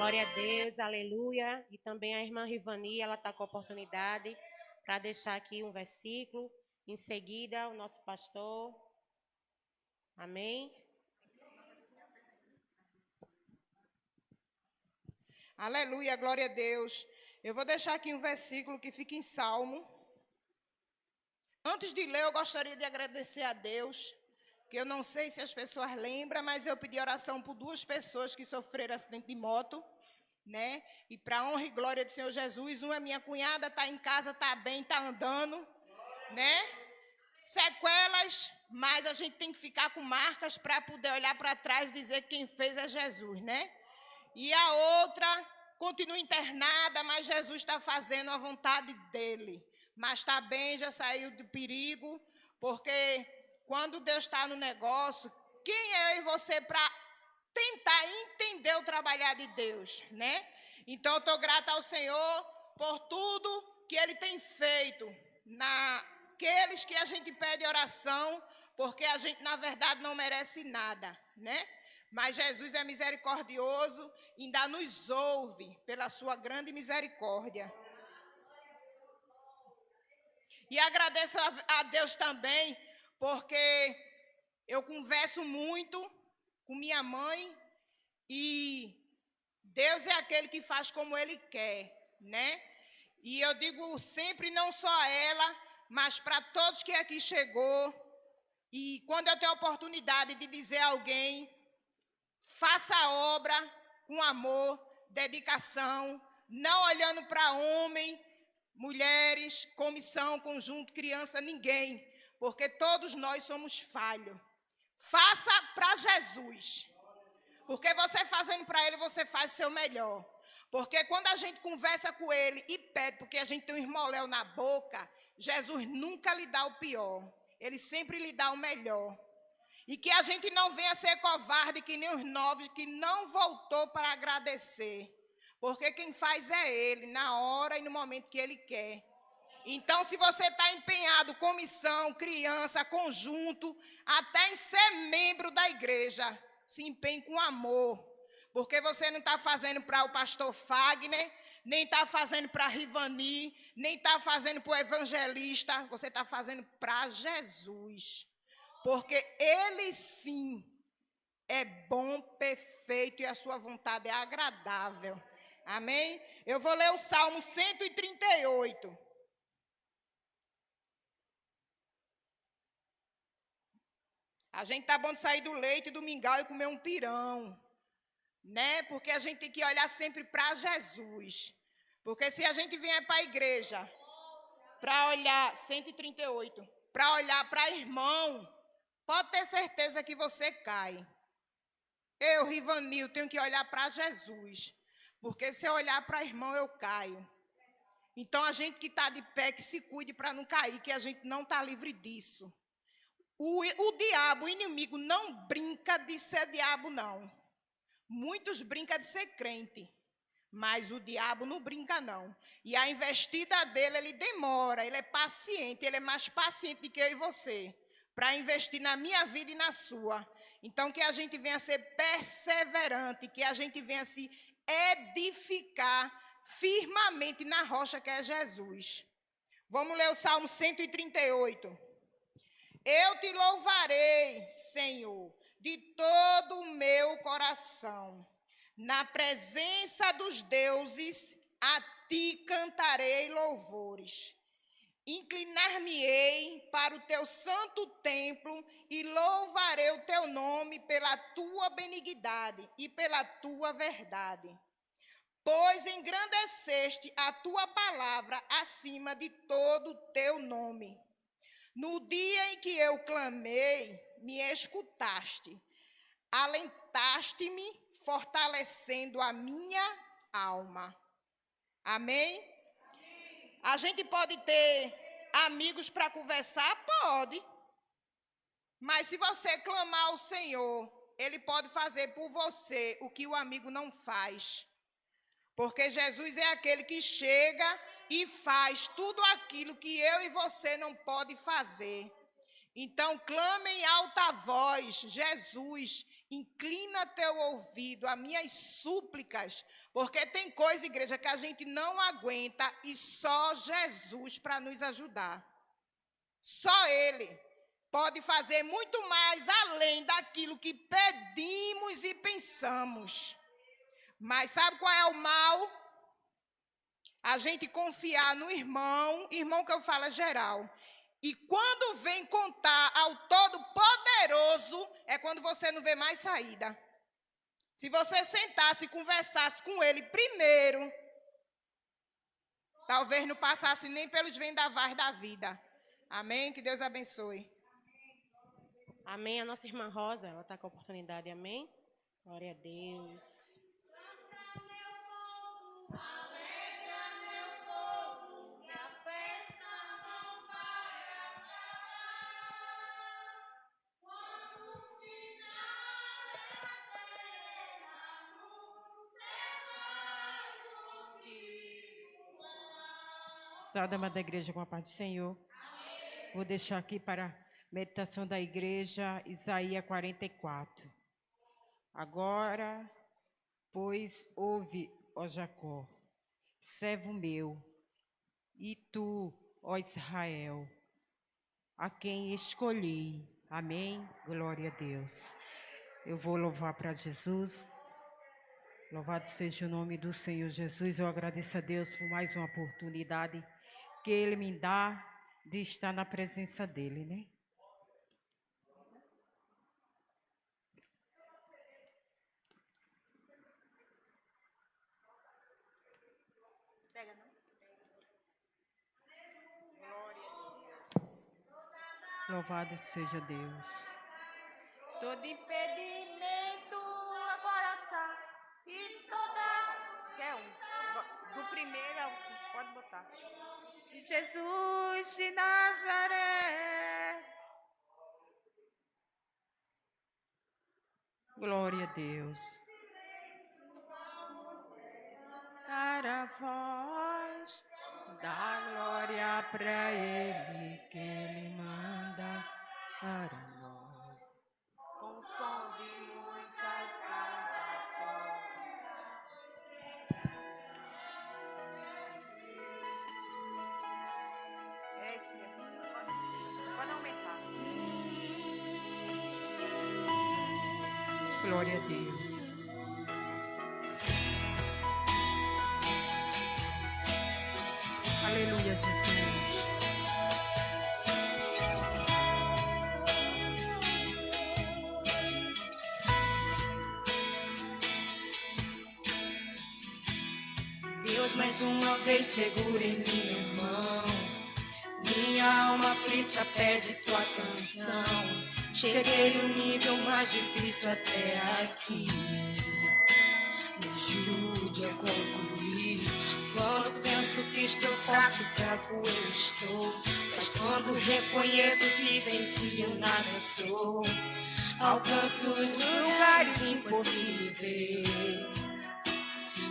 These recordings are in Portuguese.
Glória a Deus, aleluia. E também a irmã Rivani, ela está com a oportunidade para deixar aqui um versículo. Em seguida, o nosso pastor. Amém. Aleluia, glória a Deus. Eu vou deixar aqui um versículo que fica em Salmo. Antes de ler, eu gostaria de agradecer a Deus, que eu não sei se as pessoas lembram, mas eu pedi oração por 2 pessoas que sofreram acidente de moto, né? E para a honra e glória do Senhor Jesus, uma é minha cunhada, está em casa, está bem, está andando, né? Sequelas, mas a gente tem que ficar com marcas para poder olhar para trás e dizer que quem fez é Jesus, né? E a outra continua internada, mas Jesus está fazendo a vontade dele. Mas está bem, já saiu do perigo, porque quando Deus está no negócio, quem é eu e você para tentar entender o trabalhar de Deus, né? Então, eu estou grata ao Senhor por tudo que Ele tem feito naqueles que a gente pede oração, porque a gente, na verdade, não merece nada, né? Mas Jesus é misericordioso, ainda nos ouve pela sua grande misericórdia. E agradeço a Deus também, porque eu converso muito com minha mãe e Deus é aquele que faz como Ele quer, né? E eu digo sempre, não só a ela, mas para todos que aqui chegou. E quando eu tenho a oportunidade de dizer a alguém, faça a obra com amor, dedicação, não olhando para homem, mulheres, comissão, conjunto, criança, ninguém, porque todos nós somos falhos. Faça para Jesus, porque você fazendo para Ele, você faz o seu melhor. Porque quando a gente conversa com Ele e pede, porque a gente tem um esmoléu na boca, Jesus nunca lhe dá o pior, Ele sempre lhe dá o melhor. E que a gente não venha ser covarde, que nem os novos, que não voltou para agradecer. Porque quem faz é Ele, na hora e no momento que Ele quer. Então, se você está empenhado, comissão, criança, conjunto, até em ser membro da igreja, se empenhe com amor. Porque você não está fazendo para o pastor Fagner, nem está fazendo para a Rivani, nem está fazendo para o evangelista, você está fazendo para Jesus. Porque Ele sim é bom, perfeito e a sua vontade é agradável. Amém? Eu vou ler o Salmo 138. A gente tá bom de sair do leite, do mingau e comer um pirão, né? Porque a gente tem que olhar sempre para Jesus. Porque se a gente vier para a igreja, para olhar, 138, para olhar para irmão, pode ter certeza que você cai. Eu, Rivanil, tenho que olhar para Jesus. Porque se eu olhar para irmão, eu caio. Então, a gente que está de pé, que se cuide para não cair, que a gente não está livre disso. O diabo, o inimigo, não brinca de ser diabo, não. Muitos brincam de ser crente, mas o diabo não brinca, não. E a investida dele, ele demora, ele é paciente, ele é mais paciente do que eu e você, para investir na minha vida e na sua. Então, que a gente venha ser perseverante, que a gente venha se edificar firmemente na rocha que é Jesus. Vamos ler o Salmo 138. Eu te louvarei, Senhor, de todo o meu coração. Na presença dos deuses, a ti cantarei louvores. Inclinar-me-ei para o teu santo templo e louvarei o teu nome pela tua benignidade e pela tua verdade. Pois engrandeceste a tua palavra acima de todo o teu nome. No dia em que eu clamei, me escutaste. Alentaste-me, fortalecendo a minha alma. Amém? A gente pode ter amigos para conversar? Pode. Mas se você clamar ao Senhor, Ele pode fazer por você o que o amigo não faz. Porque Jesus é aquele que chega e faz tudo aquilo que eu e você não pode fazer. Então, clame em alta voz, Jesus, Inclina teu ouvido a minhas súplicas, porque tem coisa, igreja, que a gente não aguenta e só Jesus para nos ajudar. Só Ele pode fazer muito mais além daquilo que pedimos e pensamos. Mas sabe qual é o mal? A gente confiar no irmão que eu falo é geral. E quando vem contar ao Todo-Poderoso, é quando você não vê mais saída. Se você sentasse e conversasse com ele primeiro, talvez não passasse nem pelos vendavais da vida. Amém? Que Deus abençoe. Amém. A nossa irmã Rosa, ela está com a oportunidade. Amém? Glória a Deus. Saúde, amada igreja, com a paz do Senhor. Vou deixar aqui para a meditação da igreja, Isaías 44. Agora, pois, ouve, ó Jacó, servo meu, e tu, ó Israel, a quem escolhi. Amém? Glória a Deus. Eu vou louvar para Jesus. Louvado seja o nome do Senhor Jesus. Eu agradeço a Deus por mais uma oportunidade que Ele me dá de estar na presença dEle, né? Pega, não? Glória a Deus. Louvado seja Deus. Todo impedimento agora está. E toda... Quer um? Do primeiro ao... Pode botar. Jesus de Nazaré. Glória a Deus. Dar a voz, dá glória para Ele, que Ele manda para nós. Com som de muita salvação. Pode aumentar. Glória a Deus. Aleluia, Jesus. Deus, mais uma vez segura em minha mão. Minha alma aflita pede tua canção. Cheguei no nível mais difícil até aqui. Me ajude a concluir. Quando penso que estou forte, fraco eu estou. Mas quando reconheço que sem ti eu nada sou, alcanço os lugares impossíveis.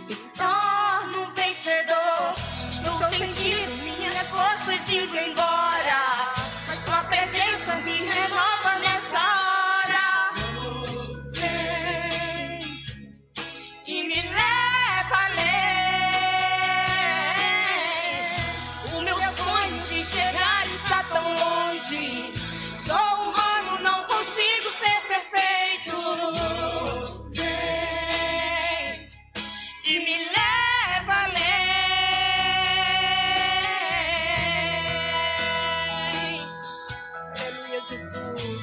Me torno um vencedor. Estou sentindo minhas forças indo embora, mas tua presença me renova nessa hora. Vem e me leva além. O meu sonho de chegar está tão longe. Sou humano, não consigo ser perfeito. Vem e me leva além. Aleluia, Jesus.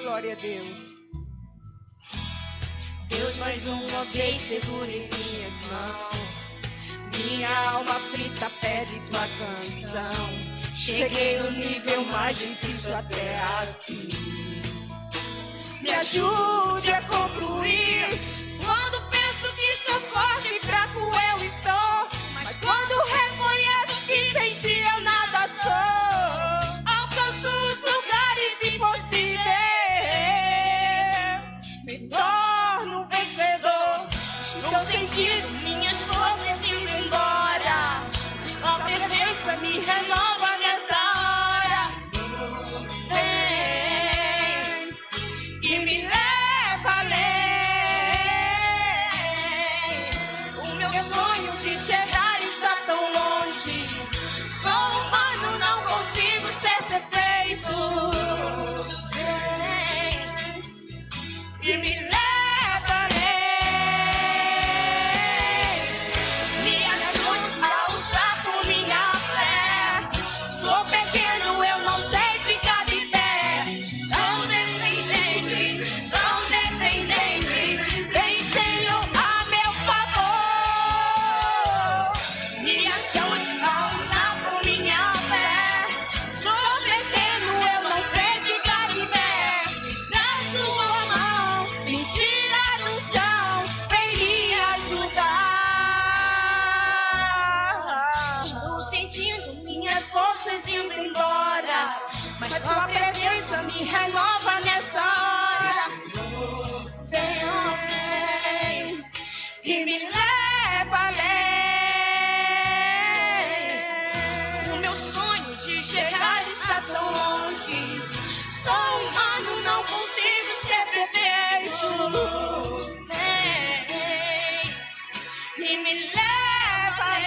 Glória a Deus. Deus, mais uma vez segura em minha mão. Minha alma aflita pede tua canção. Cheguei no nível mais difícil até aqui. Me ajude a concluir. Quando penso que estou forte e fraco eu estou, mas quando reconheço que sem ti eu nada sou, alcanço os lugares impossíveis. Me torno um vencedor. Estou sentindo minhas forças indo embora, mas tua presença me renova nessa hora. Vem e me leva. mas tua presença me renova nesta hora. Vem, e me leva além. O meu sonho de chegar está tão longe. Sou humano, não consigo ser perfeito. Vem, e me leva além.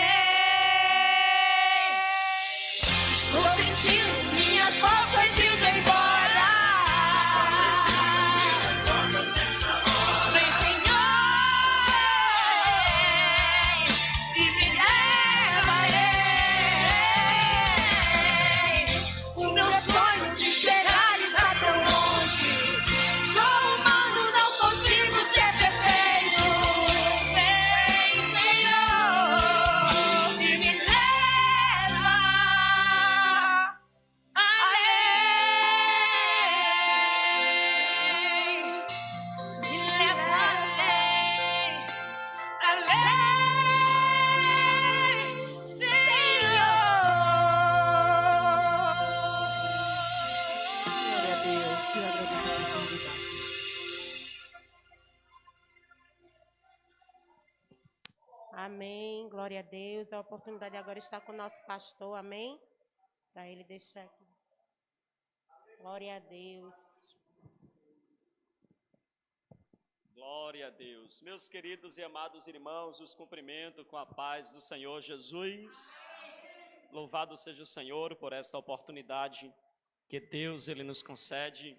Estou sentindo minhas forças indo embora. Vem, Senhor, e me leva além. O meu sonho de chegar está tão longe. Sou humano, não consigo ser perfeito. Vem, Senhor, e me leva além. Me leva além, Senhor. Glória a Deus. Eu agradeço a oportunidade. Amém. Glória a Deus. A oportunidade agora está com o nosso pastor. Amém. Para ele deixar aqui. Glória a Deus. Glória a Deus. Meus queridos e amados irmãos, os cumprimento com a paz do Senhor Jesus. Louvado seja o Senhor por esta oportunidade que Deus ele nos concede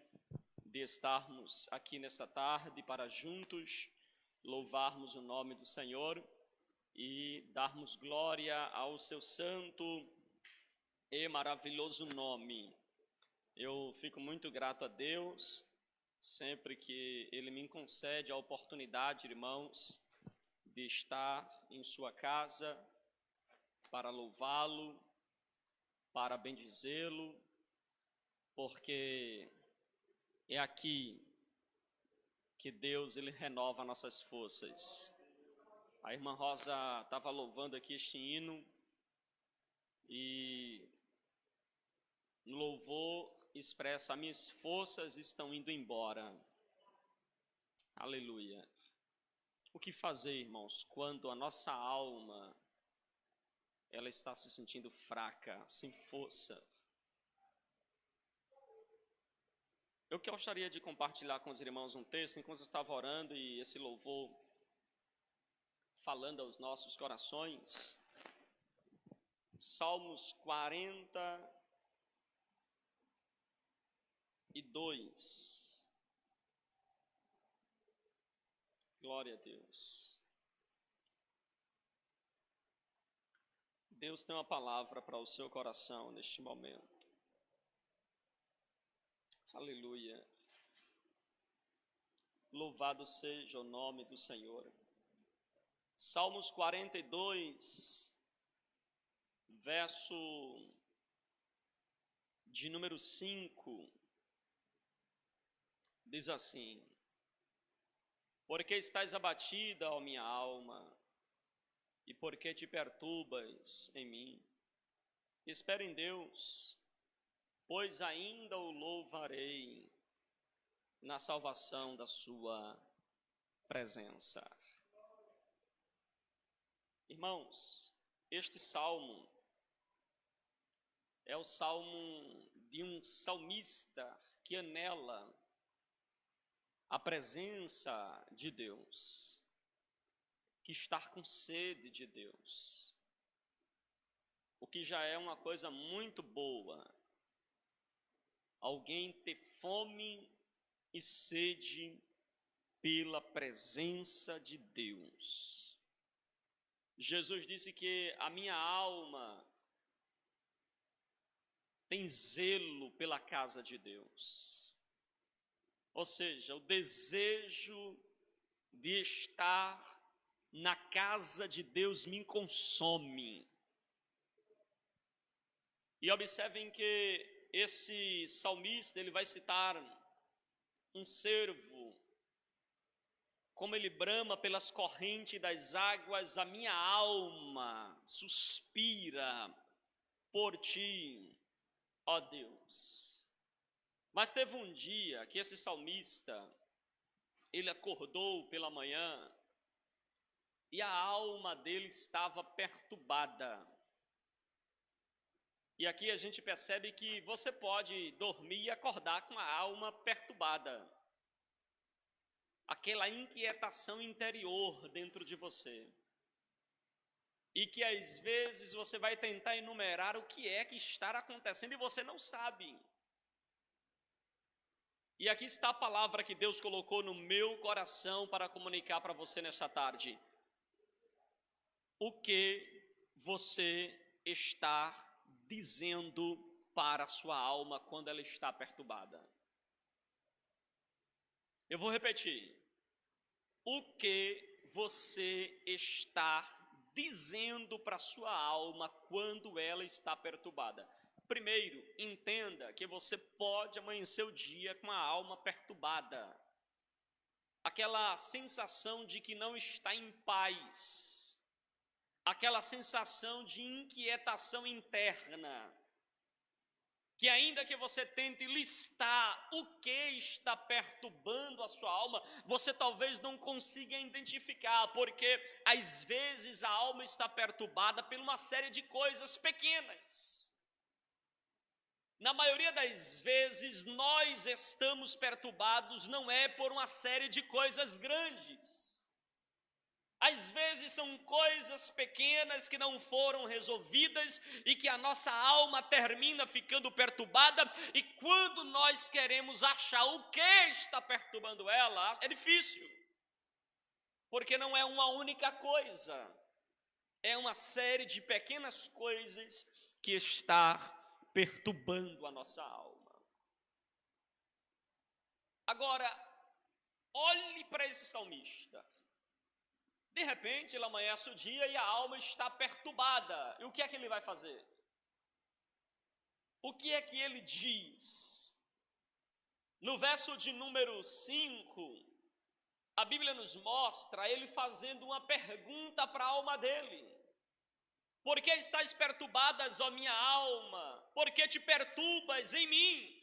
de estarmos aqui nesta tarde para juntos louvarmos o nome do Senhor e darmos glória ao seu santo e maravilhoso nome. Eu fico muito grato a Deus sempre que Ele me concede a oportunidade, irmãos, de estar em sua casa para louvá-lo, para bendizê-lo, porque é aqui que Deus ele renova nossas forças. A irmã Rosa estava louvando aqui este hino e no louvor expressa: minhas forças estão indo embora. Aleluia. O que fazer, irmãos, quando a nossa alma ela está se sentindo fraca, sem força? Eu gostaria de compartilhar com os irmãos um texto enquanto eu estava orando e esse louvor falando aos nossos corações. Salmos 42. Glória a Deus. Deus tem uma palavra para o seu coração neste momento. Aleluia. Louvado seja o nome do Senhor. Salmos 42, verso de número 5, diz assim: porque estás abatida, ó minha alma, e porque te perturbas em mim? Espera em Deus, pois ainda o louvarei na salvação da sua presença. Irmãos, este salmo é o salmo de um salmista que anela a presença de Deus, que está com sede de Deus, o que já é uma coisa muito boa. Alguém ter fome e sede pela presença de Deus. Jesus disse que a minha alma tem zelo pela casa de Deus. Ou seja, o desejo de estar na casa de Deus me consome. E observem que esse salmista, ele vai citar um servo, como ele brama pelas correntes das águas, a minha alma suspira por ti, ó Deus. Mas teve um dia que esse salmista, ele acordou pela manhã e a alma dele estava perturbada. E aqui a gente percebe que você pode dormir e acordar com a alma perturbada. Aquela inquietação interior dentro de você. E que às vezes você vai tentar enumerar o que é que está acontecendo e você não sabe. E aqui está a palavra que Deus colocou no meu coração para comunicar para você nesta tarde. O que você está dizendo para a sua alma quando ela está perturbada? Eu vou repetir. O que você está dizendo para a sua alma quando ela está perturbada? Primeiro, entenda que você pode amanhecer o dia com a alma perturbada. Aquela sensação de que não está em paz. Aquela sensação de inquietação interna. Que ainda que você tente listar o que está perturbando a sua alma, você talvez não consiga identificar, porque às vezes a alma está perturbada por uma série de coisas pequenas. Na maioria das vezes, nós estamos perturbados não é por uma série de coisas grandes. Às vezes são coisas pequenas que não foram resolvidas e que a nossa alma termina ficando perturbada, e quando nós queremos achar o que está perturbando ela, é difícil. Porque não é uma única coisa. É uma série de pequenas coisas que está perturbando a nossa alma. Agora, olhe para esse salmista. De repente, ele amanhece o dia e a alma está perturbada. E o que é que ele vai fazer? O que é que ele diz? No verso de número 5, a Bíblia nos mostra ele fazendo uma pergunta para a alma dele. Por que estás perturbadas, ó minha alma? Por que te perturbas em mim?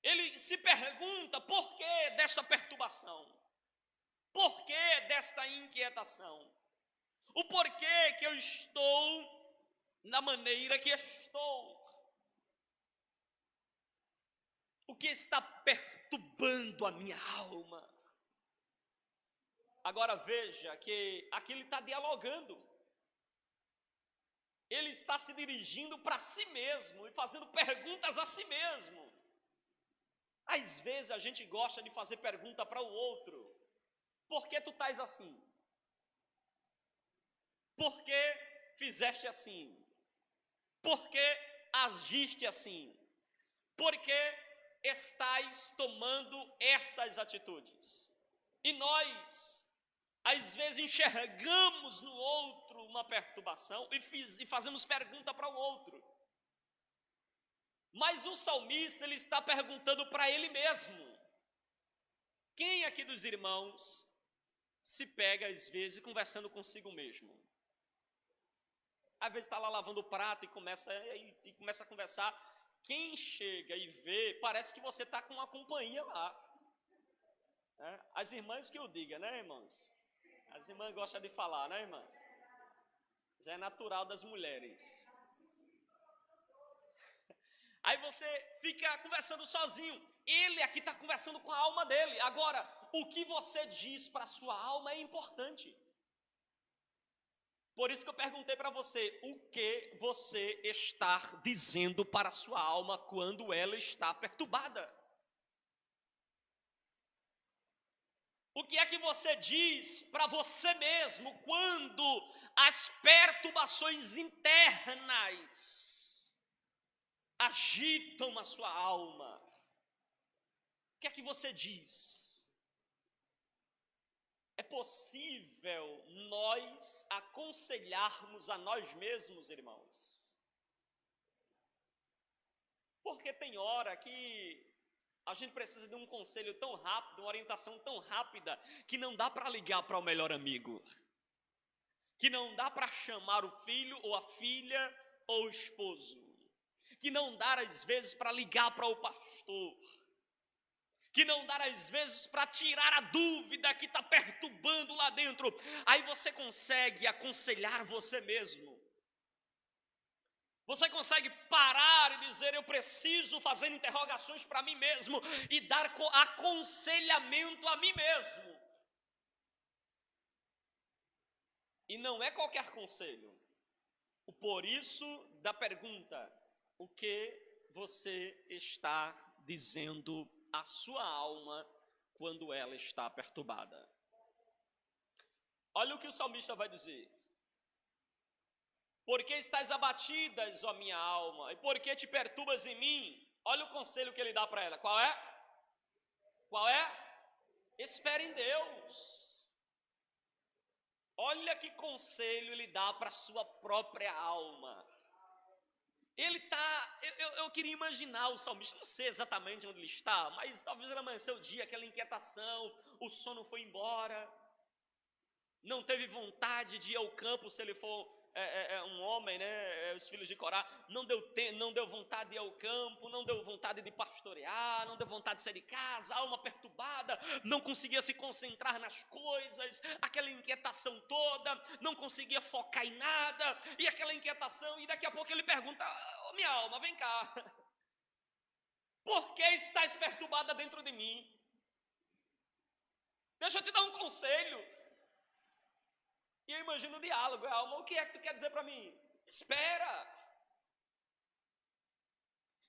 Ele se pergunta por que desta perturbação. Por que desta inquietação? O porquê que eu estou na maneira que estou? O que está perturbando a minha alma? Agora veja que aqui ele está dialogando. Ele está se dirigindo para si mesmo e fazendo perguntas a si mesmo. Às vezes a gente gosta de fazer pergunta para o outro. Por que tu estás assim? Por que fizeste assim? Por que agiste assim? Por que estás tomando estas atitudes? E nós, às vezes, enxergamos no outro uma perturbação e fazemos pergunta para o outro. Mas o salmista, ele está perguntando para ele mesmo. Quem aqui dos irmãos se pega, às vezes, conversando consigo mesmo? Às vezes está lá lavando o prato e começa a conversar. Quem chega e vê, parece que você está com uma companhia lá. As irmãs que eu diga, né, irmãs? As irmãs gostam de falar, né, irmãs? Já é natural das mulheres. Aí você fica conversando sozinho. Ele aqui está conversando com a alma dele. Agora, o que você diz para a sua alma é importante. Por isso que eu perguntei para você, o que você está dizendo para a sua alma quando ela está perturbada? O que é que você diz para você mesmo quando as perturbações internas agitam a sua alma? O que é que você diz? É possível nós aconselharmos a nós mesmos, irmãos? Porque tem hora que a gente precisa de um conselho tão rápido, uma orientação tão rápida, que não dá para ligar para o melhor amigo. Que não dá para chamar o filho ou a filha ou o esposo. que não dá às vezes para ligar para o pastor, que não dá às vezes para tirar a dúvida que está perturbando lá dentro. Aí você consegue aconselhar você mesmo. Você consegue parar e dizer, eu preciso fazer interrogações para mim mesmo e dar aconselhamento a mim mesmo. E não é qualquer conselho. Por isso da pergunta, o que você está dizendo à sua alma quando ela está perturbada? Olha o que o salmista vai dizer. Por que estás abatidas, ó minha alma? E por que te perturbas em mim? Olha o conselho que ele dá para ela. Qual é? Qual é? Espere em Deus. Olha que conselho ele dá para a sua própria alma. Ele está, eu queria imaginar o salmista, não sei exatamente onde ele está, mas talvez ele amanheceu o dia, aquela inquietação, o sono foi embora, não teve vontade de ir ao campo se ele for um homem, né, os filhos de Corá, não deu vontade de ir ao campo, não deu vontade de pastorear, não deu vontade de sair de casa, alma perturbada, não conseguia se concentrar nas coisas, aquela inquietação toda, não conseguia focar em nada, e aquela inquietação, e daqui a pouco ele pergunta, oh, minha alma, vem cá, por que estás perturbada dentro de mim? Deixa eu te dar um conselho. E eu imagino o diálogo, alma, o que é que tu quer dizer para mim? Espera.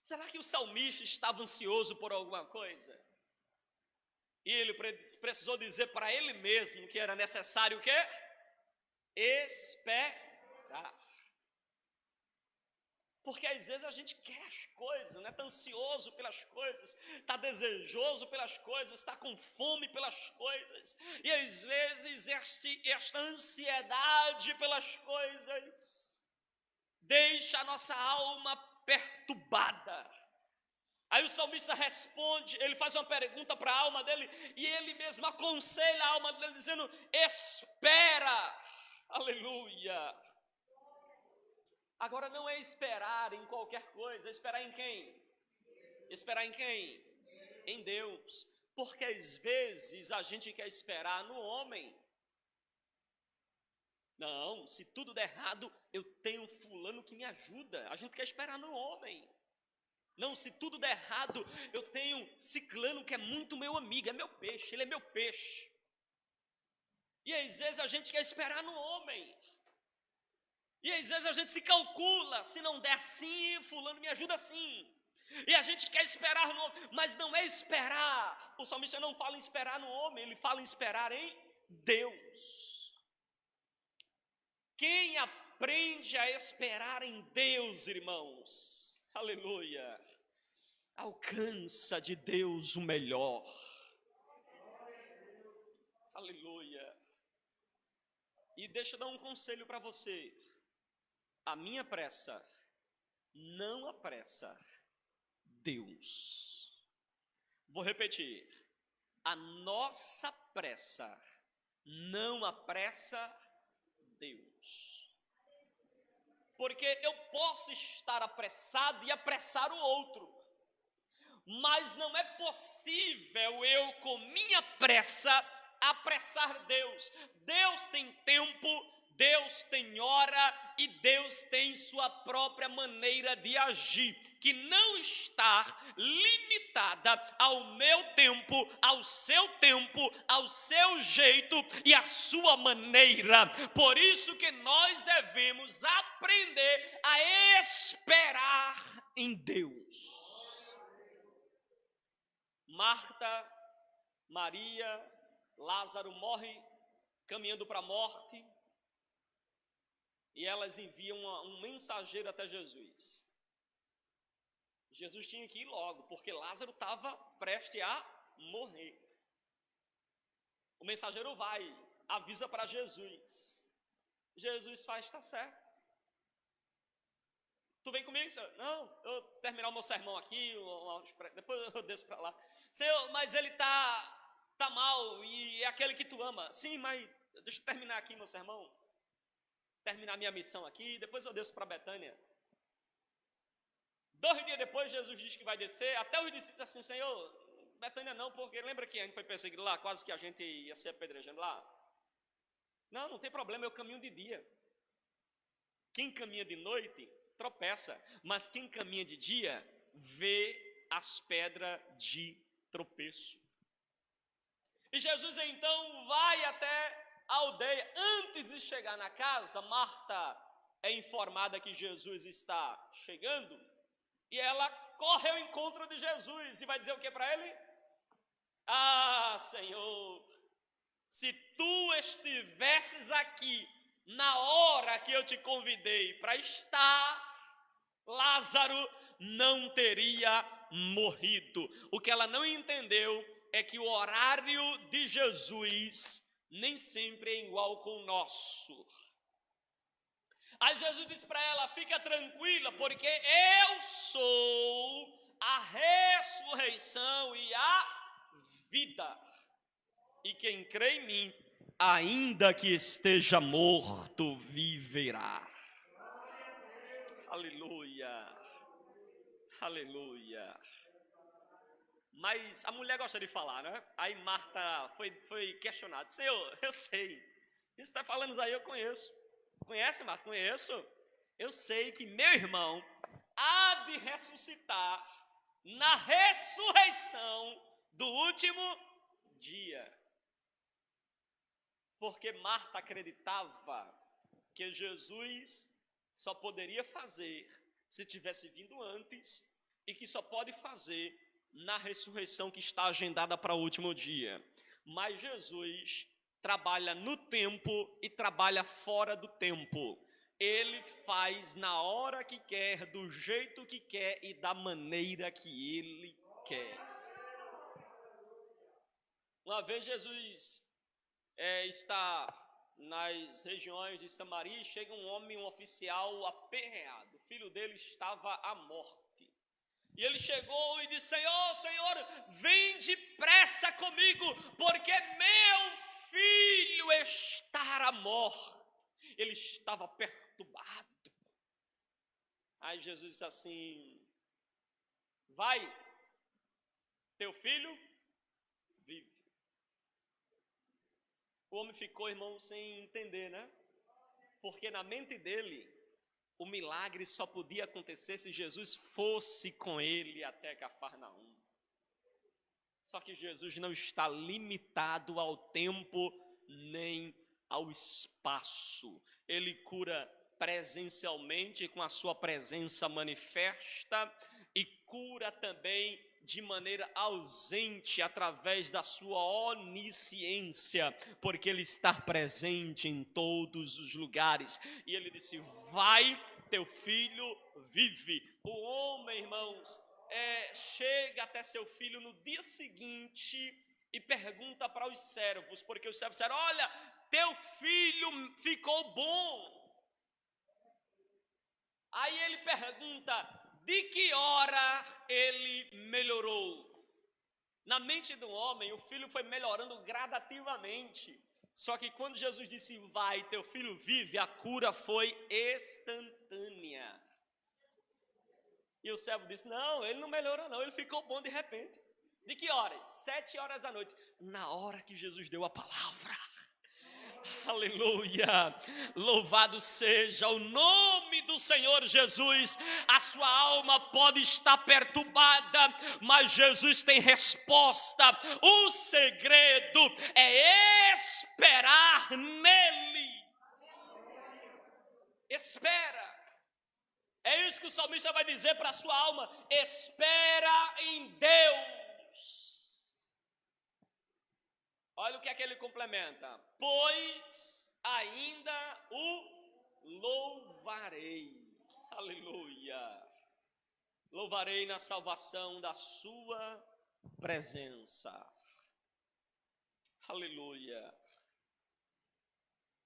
Será que o salmista estava ansioso por alguma coisa? E ele precisou dizer para ele mesmo que era necessário o quê? Esperar. Porque às vezes a gente quer as coisas, né? Está ansioso pelas coisas, está desejoso pelas coisas, está com fome pelas coisas. E às vezes esta ansiedade pelas coisas deixa a nossa alma perturbada. Aí o salmista responde, ele faz uma pergunta para a alma dele, e ele mesmo aconselha a alma dele dizendo, espera, aleluia. Agora não é esperar em qualquer coisa, é esperar em quem? Esperar em quem? Em Deus. Porque às vezes a gente quer esperar no homem. Não, se tudo der errado, eu tenho fulano que me ajuda. A gente quer esperar no homem. Não, se tudo der errado, eu tenho ciclano que é muito meu amigo, é meu peixe, ele é meu peixe. E às vezes a gente quer esperar no homem. E às vezes a gente se calcula, se não der assim, fulano me ajuda assim. E a gente quer esperar no homem, mas não é esperar. O salmista não fala em esperar no homem, ele fala em esperar em Deus. Quem aprende a esperar em Deus, irmãos, aleluia, alcança de Deus o melhor. Aleluia. E deixa eu dar um conselho para você. A minha pressa não apressa Deus. Vou repetir. A nossa pressa não apressa Deus. Porque eu posso estar apressado e apressar o outro. Mas não é possível eu, com minha pressa, apressar Deus. Deus tem tempo, Deus tem hora e Deus tem sua própria maneira de agir, que não está limitada ao meu tempo, ao seu jeito e à sua maneira. Por isso que nós devemos aprender a esperar em Deus. Marta, Maria, Lázaro morre caminhando para a morte. E elas enviam um mensageiro até Jesus. Jesus tinha que ir logo, porque Lázaro estava prestes a morrer. O mensageiro vai, avisa para Jesus. Jesus faz, está certo. Tu vem comigo, Senhor? Não, eu vou terminar o meu sermão aqui, depois eu desço para lá. Senhor, mas ele tá mal e é aquele que tu ama. Sim, mas deixa eu terminar aqui meu sermão. Terminar minha missão aqui, depois eu desço para Betânia. 2 dias depois, Jesus diz que vai descer. Até os discípulos assim, Senhor, Betânia não, porque lembra que a gente foi perseguido lá, quase que a gente ia ser apedrejando lá? Não, não tem problema, eu caminho de dia. Quem caminha de noite, tropeça. Mas quem caminha de dia, vê as pedras de tropeço. E Jesus então vai até a aldeia. Antes de chegar na casa, Marta é informada que Jesus está chegando. E ela corre ao encontro de Jesus e vai dizer o que para ele? Ah, Senhor, se tu estivesses aqui na hora que eu te convidei para estar, Lázaro não teria morrido. O que ela não entendeu é que o horário de Jesus nem sempre é igual com o nosso. Aí Jesus disse para ela, fica tranquila, porque eu sou a ressurreição e a vida. E quem crê em mim, ainda que esteja morto, viverá. Aleluia, aleluia. Mas a mulher gosta de falar, né? Aí Marta foi questionada, Senhor, eu sei, você está falando isso aí, eu conheço. Conhece, Marta? Conheço. Eu sei que meu irmão há de ressuscitar na ressurreição do último dia. Porque Marta acreditava que Jesus só poderia fazer se tivesse vindo antes e que só pode fazer na ressurreição que está agendada para o último dia. Mas Jesus trabalha no tempo e trabalha fora do tempo. Ele faz na hora que quer, do jeito que quer e da maneira que ele quer. Uma vez Jesus está nas regiões de Samaria e chega um homem, um oficial aperreado. O filho dele estava à morte. E ele chegou e disse, Senhor, vem depressa comigo, porque meu filho está à morte. Ele estava perturbado. Aí Jesus disse assim, vai, teu filho vive. O homem ficou, irmão, sem entender, né? Porque na mente dele, o milagre só podia acontecer se Jesus fosse com ele até Cafarnaum. Só que Jesus não está limitado ao tempo nem ao espaço. Ele cura presencialmente com a sua presença manifesta e cura também de maneira ausente através da sua onisciência, porque ele está presente em todos os lugares. E ele disse, vai, teu filho vive. O homem, irmãos, chega até seu filho no dia seguinte e pergunta para os servos, porque os servos disseram, olha, teu filho ficou bom. Aí ele pergunta, de que hora ele melhorou? Na mente do homem, o filho foi melhorando gradativamente. Só que quando Jesus disse, vai, teu filho vive, a cura foi instantânea. E o servo disse, não, ele não melhorou não, ele ficou bom de repente. De que horas? 7 horas da noite. Na hora que Jesus deu a palavra. Aleluia, louvado seja o nome do Senhor Jesus. A sua alma pode estar perturbada, mas Jesus tem resposta. O segredo é esperar nele. Espera. É isso que o salmista vai dizer para a sua alma, espera em Deus. Olha o que é que ele complementa. Pois ainda o louvarei. Aleluia. Louvarei na salvação da sua presença. Aleluia.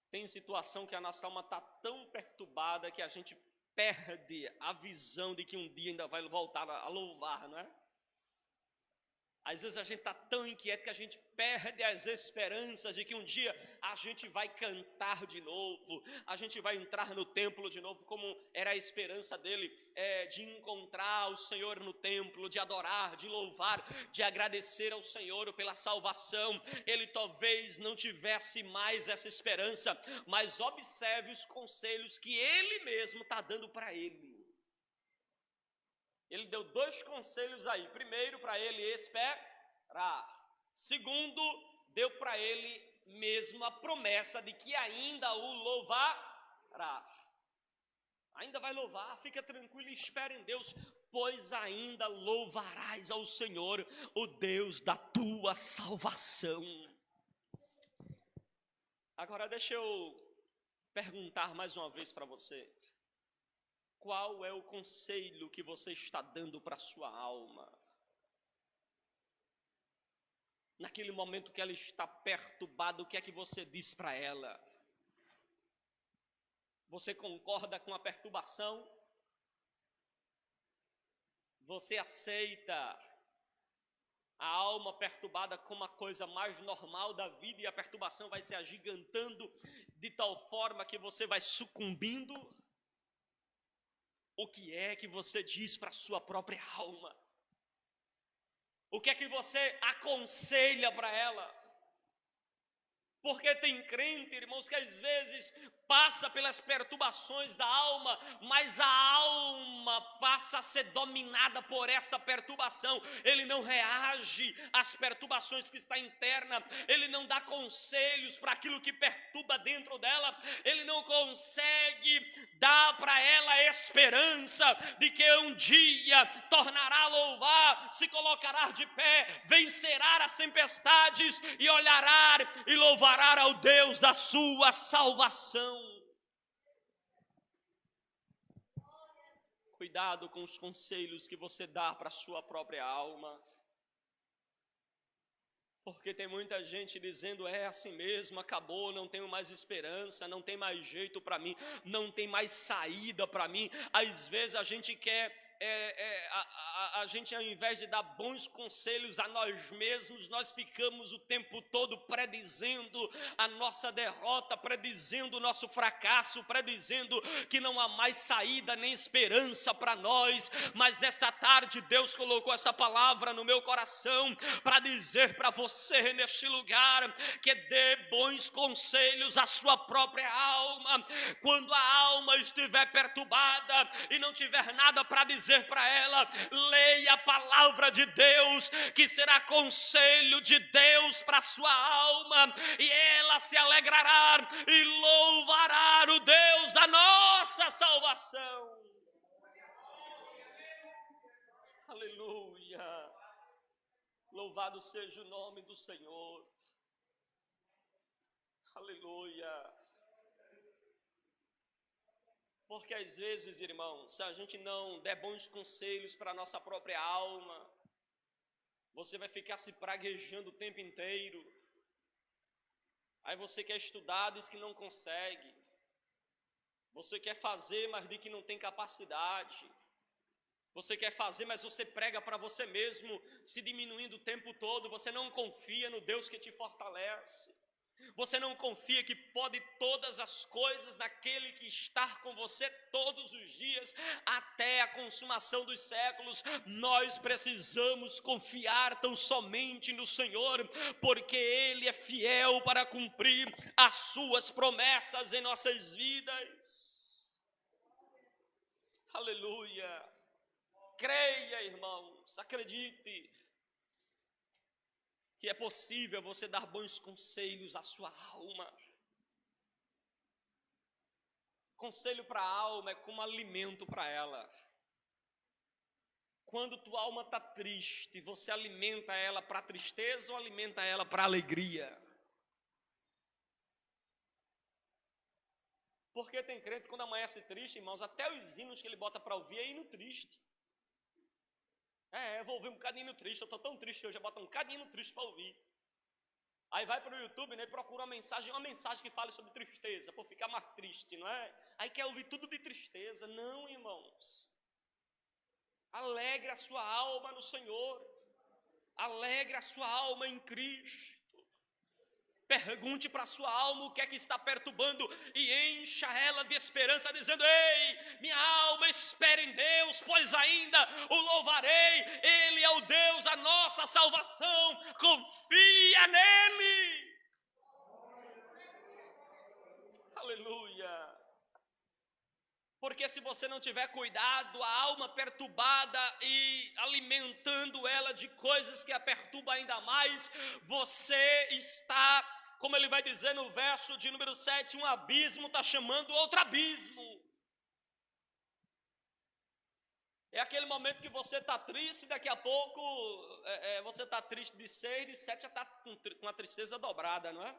Tem situação que a nossa alma está tão perturbada que a gente perde a visão de que um dia ainda vai voltar a louvar, não é? Às vezes a gente está tão inquieto que a gente perde as esperanças de que um dia a gente vai cantar de novo, a gente vai entrar no templo de novo, como era a esperança dele, de encontrar o Senhor no templo, de adorar, de louvar, de agradecer ao Senhor pela salvação. Ele talvez não tivesse mais essa esperança, mas observe os conselhos que ele mesmo está dando para ele. Ele deu 2 conselhos aí. Primeiro, para ele esperar. Segundo, deu para ele mesmo a promessa de que ainda o louvará. Ainda vai louvar, fica tranquilo e espere em Deus, pois ainda louvarás ao Senhor, o Deus da tua salvação. Agora deixa eu perguntar mais uma vez para você. Qual é o conselho que você está dando para a sua alma? Naquele momento que ela está perturbada, o que é que você diz para ela? Você concorda com a perturbação? Você aceita a alma perturbada como a coisa mais normal da vida e a perturbação vai se agigantando de tal forma que você vai sucumbindo? O que é que você diz para a sua própria alma? O que é que você aconselha para ela? Porque tem crente, irmãos, que às vezes passa pelas perturbações da alma, mas a alma passa a ser dominada por essa perturbação. Ele não reage às perturbações que está interna, ele não dá conselhos para aquilo que perturba dentro dela, ele não consegue dar para ela a esperança de que um dia tornará a louvar, se colocará de pé, vencerá as tempestades e olhará e louvará ao Deus da sua salvação. Cuidado com os conselhos que você dá para a sua própria alma. Porque tem muita gente dizendo, é assim mesmo, acabou, não tenho mais esperança, não tem mais jeito para mim, não tem mais saída para mim. Às vezes a gente quer, a gente ao invés de dar bons conselhos a nós mesmos, nós ficamos o tempo todo predizendo a nossa derrota, predizendo o nosso fracasso, predizendo que não há mais saída nem esperança para nós. Mas nesta tarde Deus colocou essa palavra no meu coração para dizer para você neste lugar que dê bons conselhos à sua própria alma. Quando a alma estiver perturbada e não tiver nada para dizer para ela, leia a palavra de Deus, que será conselho de Deus para a sua alma, e ela se alegrará e louvará o Deus da nossa salvação. Aleluia! Louvado seja o nome do Senhor. Aleluia! Porque às vezes, irmãos, se a gente não der bons conselhos para a nossa própria alma, você vai ficar se praguejando o tempo inteiro. Aí você quer estudar, diz que não consegue. Você quer fazer, mas diz que não tem capacidade. Você quer fazer, mas você prega para você mesmo, se diminuindo o tempo todo. Você não confia no Deus que te fortalece. Você não confia que pode todas as coisas naquele que está com você todos os dias, até a consumação dos séculos. Nós precisamos confiar tão somente no Senhor, porque Ele é fiel para cumprir as suas promessas em nossas vidas. Aleluia! Creia, irmãos, acredite que é possível você dar bons conselhos à sua alma. Conselho para a alma é como alimento para ela. Quando tua alma está triste, você alimenta ela para a tristeza ou alimenta ela para a alegria? Porque tem crente quando amanhece triste, irmãos, até os hinos que ele bota para ouvir é hino triste. Eu vou ouvir um bocadinho triste, eu estou tão triste hoje, eu boto um bocadinho triste para ouvir. Aí vai para o YouTube, né, e procura uma mensagem que fale sobre tristeza, para ficar mais triste, não é? Aí quer ouvir tudo de tristeza. Não, irmãos. Alegre a sua alma no Senhor. Alegre a sua alma em Cristo. Pergunte para a sua alma o que é que está perturbando e encha ela de esperança, dizendo: ei, minha alma, espere em Deus, pois ainda o louvarei. Ele é o Deus da nossa salvação, confia nele. Aleluia. Porque se você não tiver cuidado, a alma perturbada e alimentando ela de coisas que a perturbam ainda mais, você está, como ele vai dizer no verso de número 7, um abismo está chamando outro abismo. É aquele momento que você está triste, daqui a pouco você está triste de 6, de 7 já está com a tristeza dobrada, não é?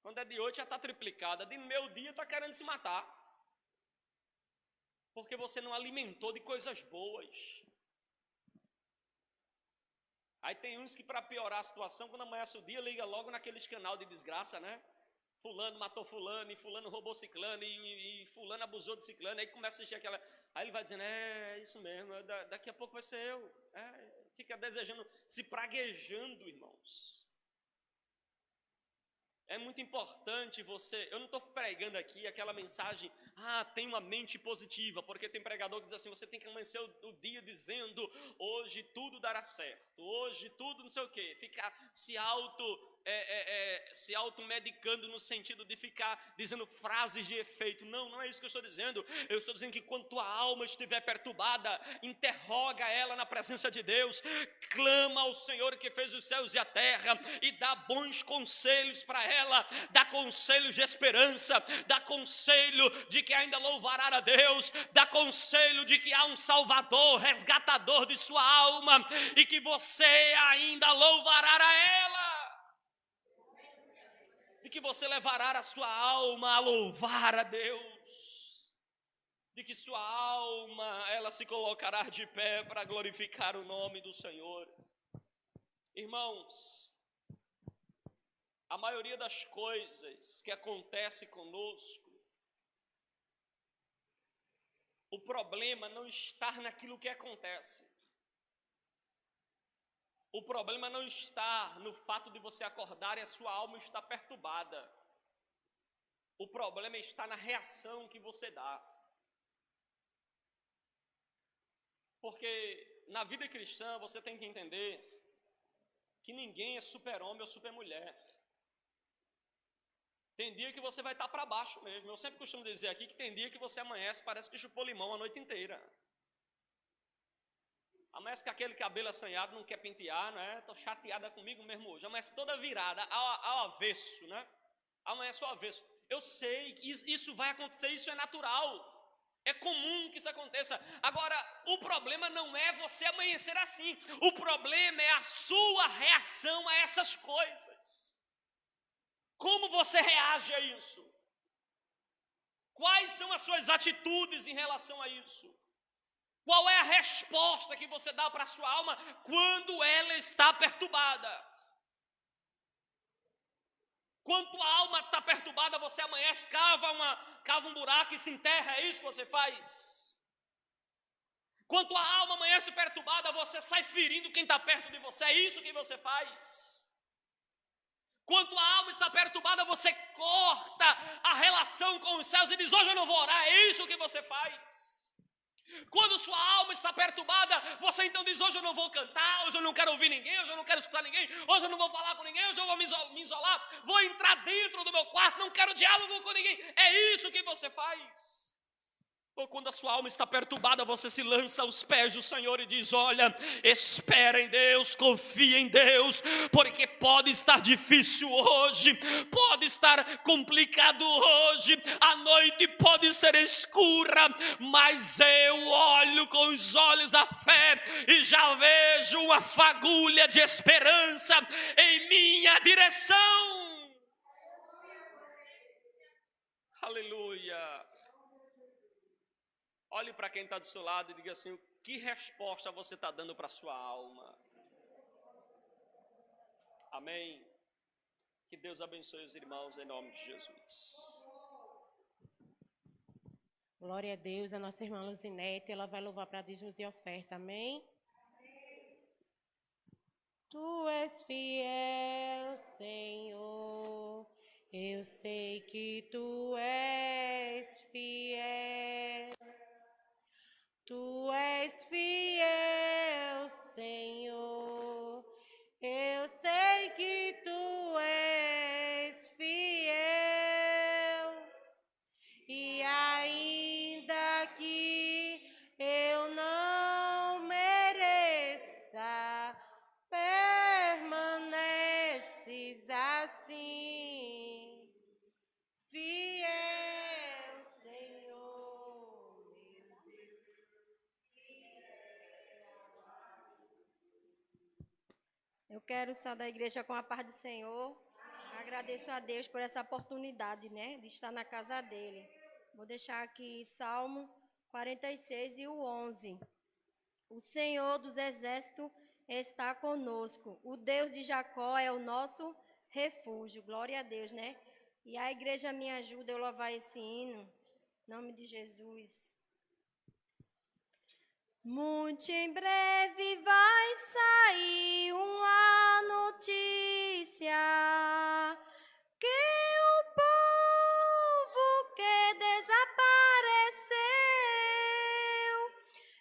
Quando é de 8 já está triplicada, de meio dia está querendo se matar. Porque você não alimentou de coisas boas. Aí tem uns que, para piorar a situação, quando amanhece o dia, liga logo naqueles canal de desgraça, né? Fulano matou fulano, e fulano roubou ciclano, e fulano abusou de ciclano. Aí começa a assistir aquela... Aí ele vai dizendo: é isso mesmo, daqui a pouco vai ser eu. Fica desejando, se praguejando, irmãos. É muito importante você... Eu não estou pregando aqui aquela mensagem: tem uma mente positiva, porque tem pregador que diz assim: você tem que amanhecer o dia dizendo: hoje tudo dará certo, hoje tudo não sei o quê. Ficar se automedicando no sentido de ficar dizendo frases de efeito. Não é isso que eu estou dizendo. Eu estou dizendo que quando tua alma estiver perturbada, interroga ela na presença de Deus, clama ao Senhor que fez os céus e a terra e dá bons conselhos para ela, dá conselhos de esperança, dá conselho de que ainda louvará a Deus, dá conselho de que há um Salvador, resgatador de sua alma e que você ainda louvará a ela. De que você levará a sua alma a louvar a Deus, de que sua alma, ela se colocará de pé para glorificar o nome do Senhor. Irmãos, a maioria das coisas que acontece conosco, o problema não está naquilo que acontece. O problema não está no fato de você acordar e a sua alma está perturbada. O problema está na reação que você dá. Porque na vida cristã você tem que entender que ninguém é super-homem ou super-mulher. Tem dia que você vai estar para baixo mesmo. Eu sempre costumo dizer aqui que tem dia que você amanhece, parece que chupou limão a noite inteira. Amanhece com aquele cabelo assanhado, não quer pentear, né? Estou chateada comigo mesmo hoje. Amanhece toda virada, ao avesso, né? Amanhece ao avesso. Eu sei que isso vai acontecer, isso é natural. É comum que isso aconteça. Agora, o problema não é você amanhecer assim. O problema é a sua reação a essas coisas. Como você reage a isso? Quais são as suas atitudes em relação a isso? Qual é a resposta que você dá para a sua alma quando ela está perturbada? Quando a alma está perturbada, você amanhece, cava um buraco e se enterra, é isso que você faz? Quando a alma amanhece perturbada, você sai ferindo quem está perto de você, é isso que você faz? Quando a alma está perturbada, você corta a relação com os céus e diz: hoje eu não vou orar, é isso que você faz? Quando sua alma está perturbada, você então diz: hoje eu não vou cantar, hoje eu não quero ouvir ninguém, hoje eu não quero escutar ninguém, hoje eu não vou falar com ninguém, hoje eu vou me isolar, vou entrar dentro do meu quarto, não quero diálogo com ninguém. É isso que você faz. Ou quando a sua alma está perturbada, você se lança aos pés do Senhor e diz: olha, espera em Deus, confia em Deus, porque pode estar difícil hoje, pode estar complicado hoje, a noite pode ser escura, mas eu olho com os olhos da fé e já vejo uma fagulha de esperança em minha direção. Aleluia. Olhe para quem está do seu lado e diga assim: que resposta você está dando para a sua alma? Amém? Que Deus abençoe os irmãos em nome de Jesus. Glória a Deus, a nossa irmã Luzinete, ela vai louvar para dízimos e oferta, amém? Tu és fiel, Senhor. Eu sei que tu és fiel. Tu és fiel, Senhor. Eu sei que tu és fiel. E ainda que eu não mereça, permaneces assim, fiel, Senhor. Eu quero sair da igreja com a paz do Senhor. Agradeço a Deus por essa oportunidade, né, de estar na casa dele. Vou deixar aqui Salmo 46 e o 11. O Senhor dos exércitos está conosco. O Deus de Jacó é o nosso refúgio. Glória a Deus, né? E a igreja me ajuda a louvar esse hino. Em nome de Jesus. Muito em breve vai sair uma notícia que o povo que desapareceu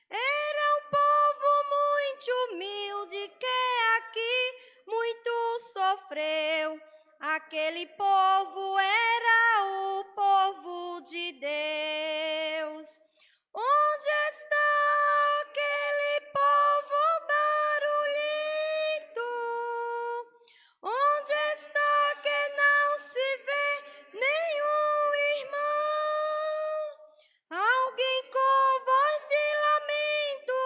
era um povo muito humilde que aqui muito sofreu. Aquele povo era o povo de Deus. Onde está aquele povo barulhento? Onde está que não se vê nenhum irmão? Alguém com voz de lamento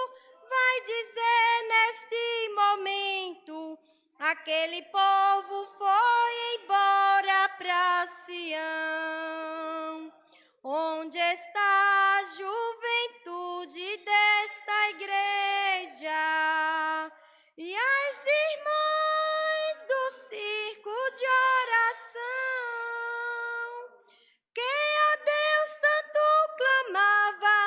vai dizer neste momento: aquele povo foi embora para Sião. Onde está a juventude desta igreja e as irmãs do circo de oração que a Deus tanto clamavam,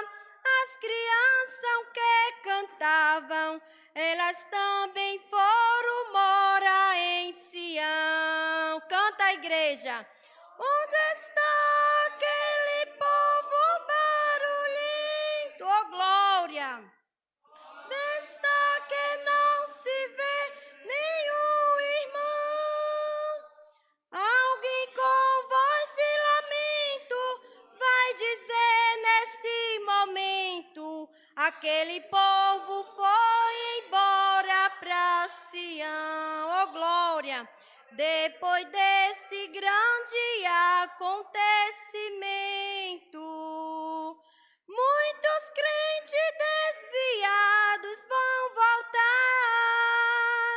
as crianças que cantavam, elas também foram morar em Sião. Canta a igreja. Onde está aquele povo barulhento? Oh, glória! Está que não se vê nenhum irmão. Alguém com voz de lamento vai dizer neste momento: aquele povo foi embora para Sião. Oh, glória! Depois desse grande acontecimento, muitos crentes desviados vão voltar,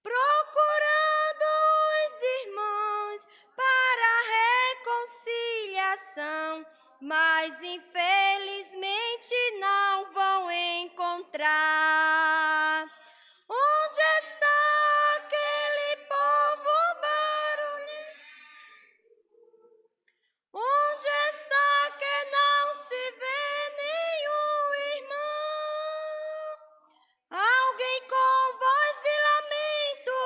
procurando os irmãos para a reconciliação, mas infelizmente não vão encontrar. Onde está aquele povo barulhento? Onde está que não se vê nenhum irmão? Alguém com voz de lamento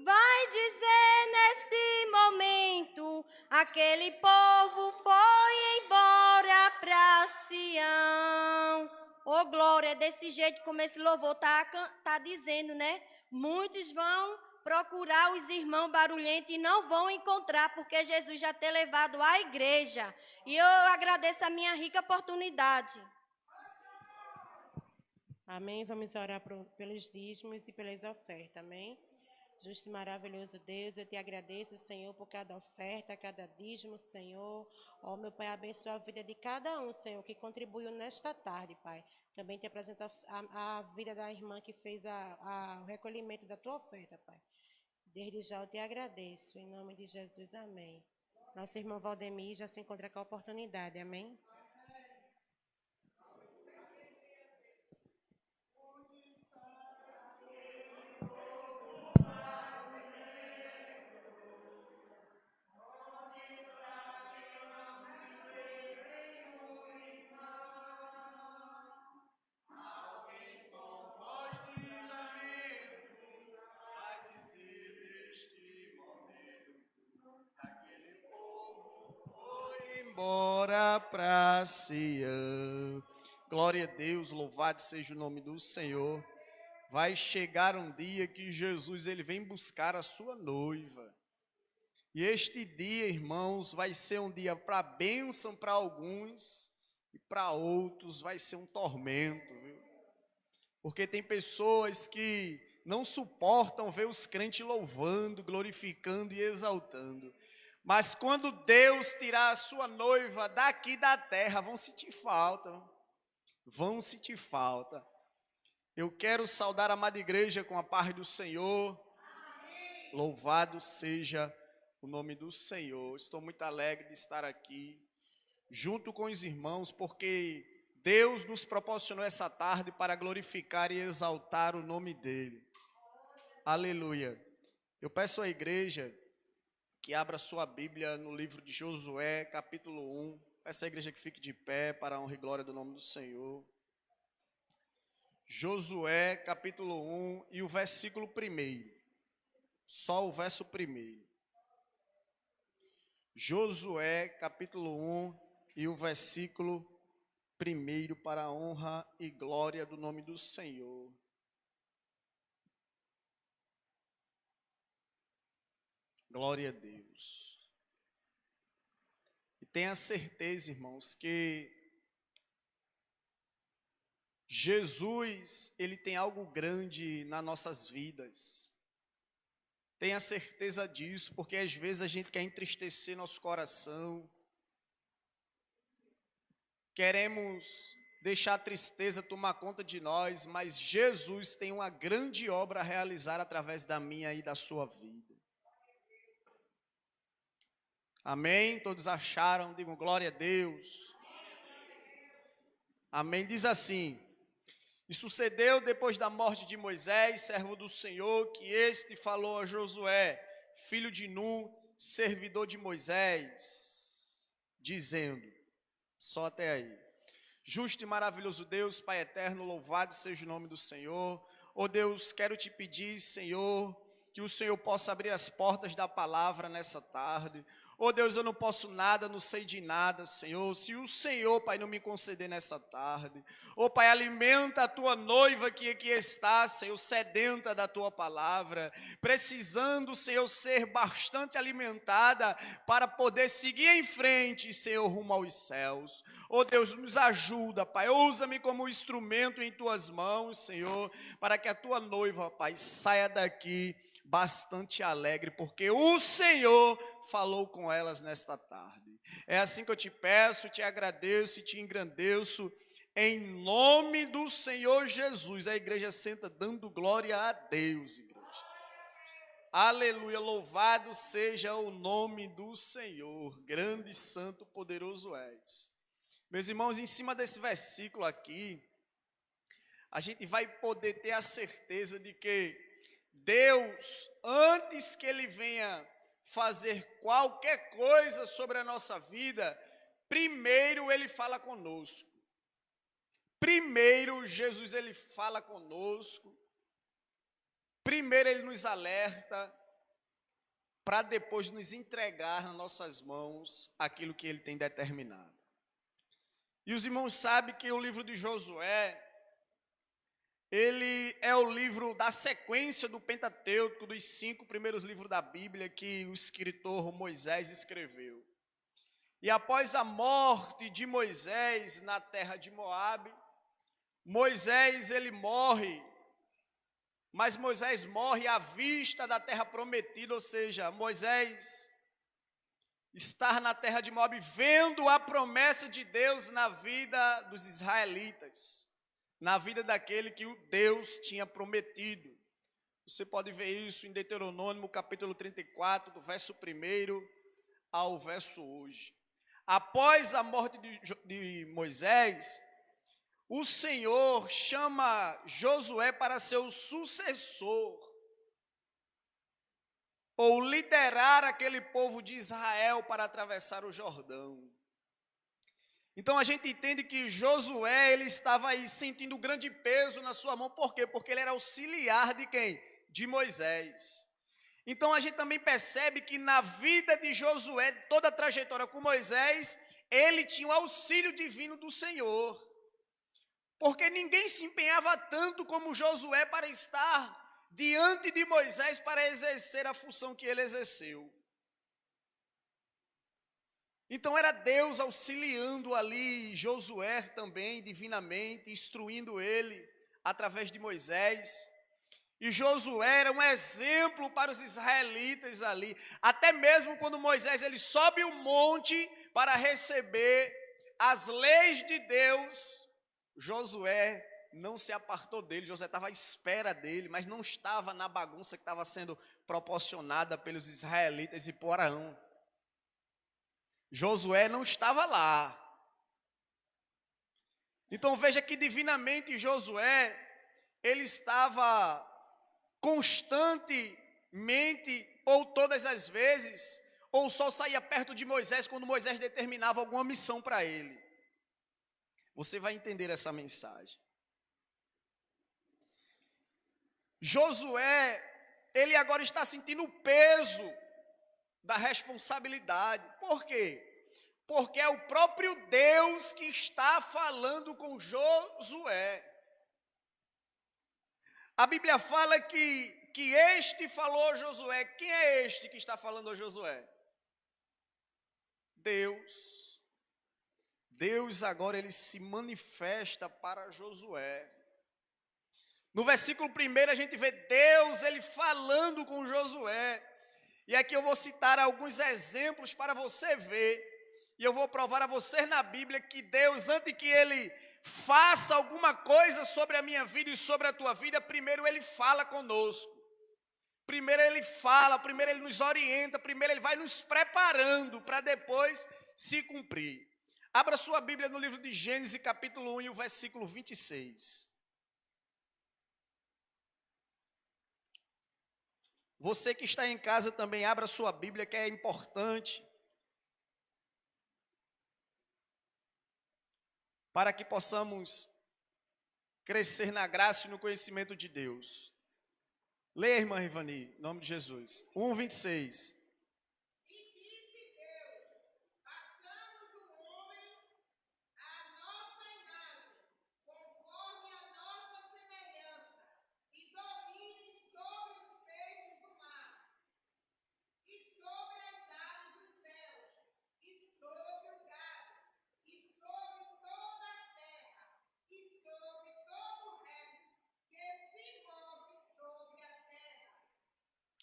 vai dizer neste momento: aquele povo foi embora para Sião. Oh, glória, desse jeito como esse louvor tá dizendo, né? Muitos vão procurar os irmãos barulhentos e não vão encontrar, porque Jesus já tem levado a igreja. E eu agradeço a minha rica oportunidade. Amém. Vamos orar pelos dízimos e pelas ofertas. Amém. Justo e maravilhoso Deus, eu te agradeço, Senhor, por cada oferta, cada dízimo, Senhor. Ó, meu Pai, abençoa a vida de cada um, Senhor, que contribuiu nesta tarde, Pai. Também te apresento a vida da irmã que fez o recolhimento da tua oferta, Pai. Desde já eu te agradeço. Em nome de Jesus, amém. Nosso irmão Valdemir já se encontra com a oportunidade, amém? embora pra Sião. Glória a Deus, louvado seja o nome do Senhor. Vai chegar um dia que Jesus ele vem buscar a sua noiva. E este dia, irmãos, vai ser um dia para bênção para alguns e para outros vai ser um tormento, viu? Porque tem pessoas que não suportam ver os crentes louvando, glorificando e exaltando. Mas quando Deus tirar a sua noiva daqui da terra, vão sentir falta. Vão sentir falta. Eu quero saudar a amada igreja com a paz do Senhor. Louvado seja o nome do Senhor. Estou muito alegre de estar aqui, junto com os irmãos, porque Deus nos proporcionou essa tarde para glorificar e exaltar o nome dEle. Aleluia. Eu peço à igreja que abra sua Bíblia no livro de Josué, capítulo 1. Peço à igreja que fique de pé para a honra e glória do nome do Senhor. Josué, capítulo 1 e o versículo 1. Só o verso 1. Josué, capítulo 1 e o versículo 1, para a honra e glória do nome do Senhor. Glória a Deus. E tenha certeza, irmãos, que Jesus, ele tem algo grande nas nossas vidas. Tenha certeza disso, porque às vezes a gente quer entristecer nosso coração. Queremos deixar a tristeza tomar conta de nós, mas Jesus tem uma grande obra a realizar através da minha e da sua vida. Amém? Todos acharam? Digam glória a Deus. Amém? Diz assim: e sucedeu depois da morte de Moisés, servo do Senhor, que este falou a Josué, filho de Nun, servidor de Moisés, dizendo, só até aí: justo e maravilhoso Deus, Pai eterno, louvado seja o nome do Senhor. Ó Deus, quero te pedir, Senhor, que o Senhor possa abrir as portas da palavra nessa tarde. Ó Deus, eu não posso nada, não sei de nada, Senhor. Se o Senhor, Pai, não me conceder nessa tarde. Ó Pai, alimenta a tua noiva que aqui está, Senhor, sedenta da tua palavra, precisando, Senhor, ser bastante alimentada para poder seguir em frente, Senhor, rumo aos céus. Ó Deus, nos ajuda, Pai, usa-me como instrumento em tuas mãos, Senhor, para que a tua noiva, Pai, saia daqui bastante alegre, porque o Senhor falou com elas nesta tarde. É assim que eu te peço, te agradeço e te engrandeço, em nome do Senhor Jesus. A igreja senta dando glória a Deus, igreja. Aleluia, louvado seja o nome do Senhor, grande, santo, poderoso és. Meus irmãos, em cima desse versículo aqui, a gente vai poder ter a certeza de que Deus, antes que Ele venha fazer qualquer coisa sobre a nossa vida, primeiro Ele fala conosco. Primeiro Jesus Ele fala conosco. Primeiro Ele nos alerta, para depois nos entregar nas nossas mãos aquilo que Ele tem determinado. E os irmãos sabem que o livro de Josué, ele é o livro da sequência do Pentateuco, dos 5 primeiros livros da Bíblia que o escritor Moisés escreveu. E após a morte de Moisés na terra de Moabe, Moisés ele morre, mas Moisés morre à vista da terra prometida, ou seja, Moisés está na terra de Moabe vendo a promessa de Deus na vida dos israelitas, na vida daquele que o Deus tinha prometido. Você pode ver isso em Deuteronômio, capítulo 34, do verso 1 ao verso hoje. Após a morte de Moisés, o Senhor chama Josué para ser o sucessor, ou liderar aquele povo de Israel para atravessar o Jordão. Então a gente entende que Josué, ele estava aí sentindo grande peso na sua mão. Por quê? Porque ele era auxiliar de quem? De Moisés. Então a gente também percebe que na vida de Josué, toda a trajetória com Moisés, ele tinha o auxílio divino do Senhor. Porque ninguém se empenhava tanto como Josué para estar diante de Moisés para exercer a função que ele exerceu. Então era Deus auxiliando ali Josué também, divinamente, instruindo ele através de Moisés. E Josué era um exemplo para os israelitas ali. Até mesmo quando Moisés ele sobe o monte para receber as leis de Deus, Josué não se apartou dele. Josué estava à espera dele, mas não estava na bagunça que estava sendo proporcionada pelos israelitas e por Arão. Josué não estava lá. Então veja que divinamente Josué, ele estava constantemente, ou todas as vezes, ou só saía perto de Moisés quando Moisés determinava alguma missão para ele. Você vai entender essa mensagem. Josué, ele agora está sentindo o peso da responsabilidade. Por quê? Porque é o próprio Deus que está falando com Josué. A Bíblia fala que este falou a Josué. Quem é este que está falando a Josué? Deus. Deus agora ele se manifesta para Josué. No versículo 1 a gente vê Deus ele falando com Josué. E aqui eu vou citar alguns exemplos para você ver. E eu vou provar a você na Bíblia que Deus, antes que ele faça alguma coisa sobre a minha vida e sobre a tua vida, primeiro ele fala conosco. Primeiro ele fala, primeiro ele nos orienta, primeiro ele vai nos preparando para depois se cumprir. Abra sua Bíblia no livro de Gênesis, capítulo 1, e o versículo 26. Você que está em casa também, abra sua Bíblia, que é importante, para que possamos crescer na graça e no conhecimento de Deus. Leia, irmã Rivani, em nome de Jesus. 1, 26.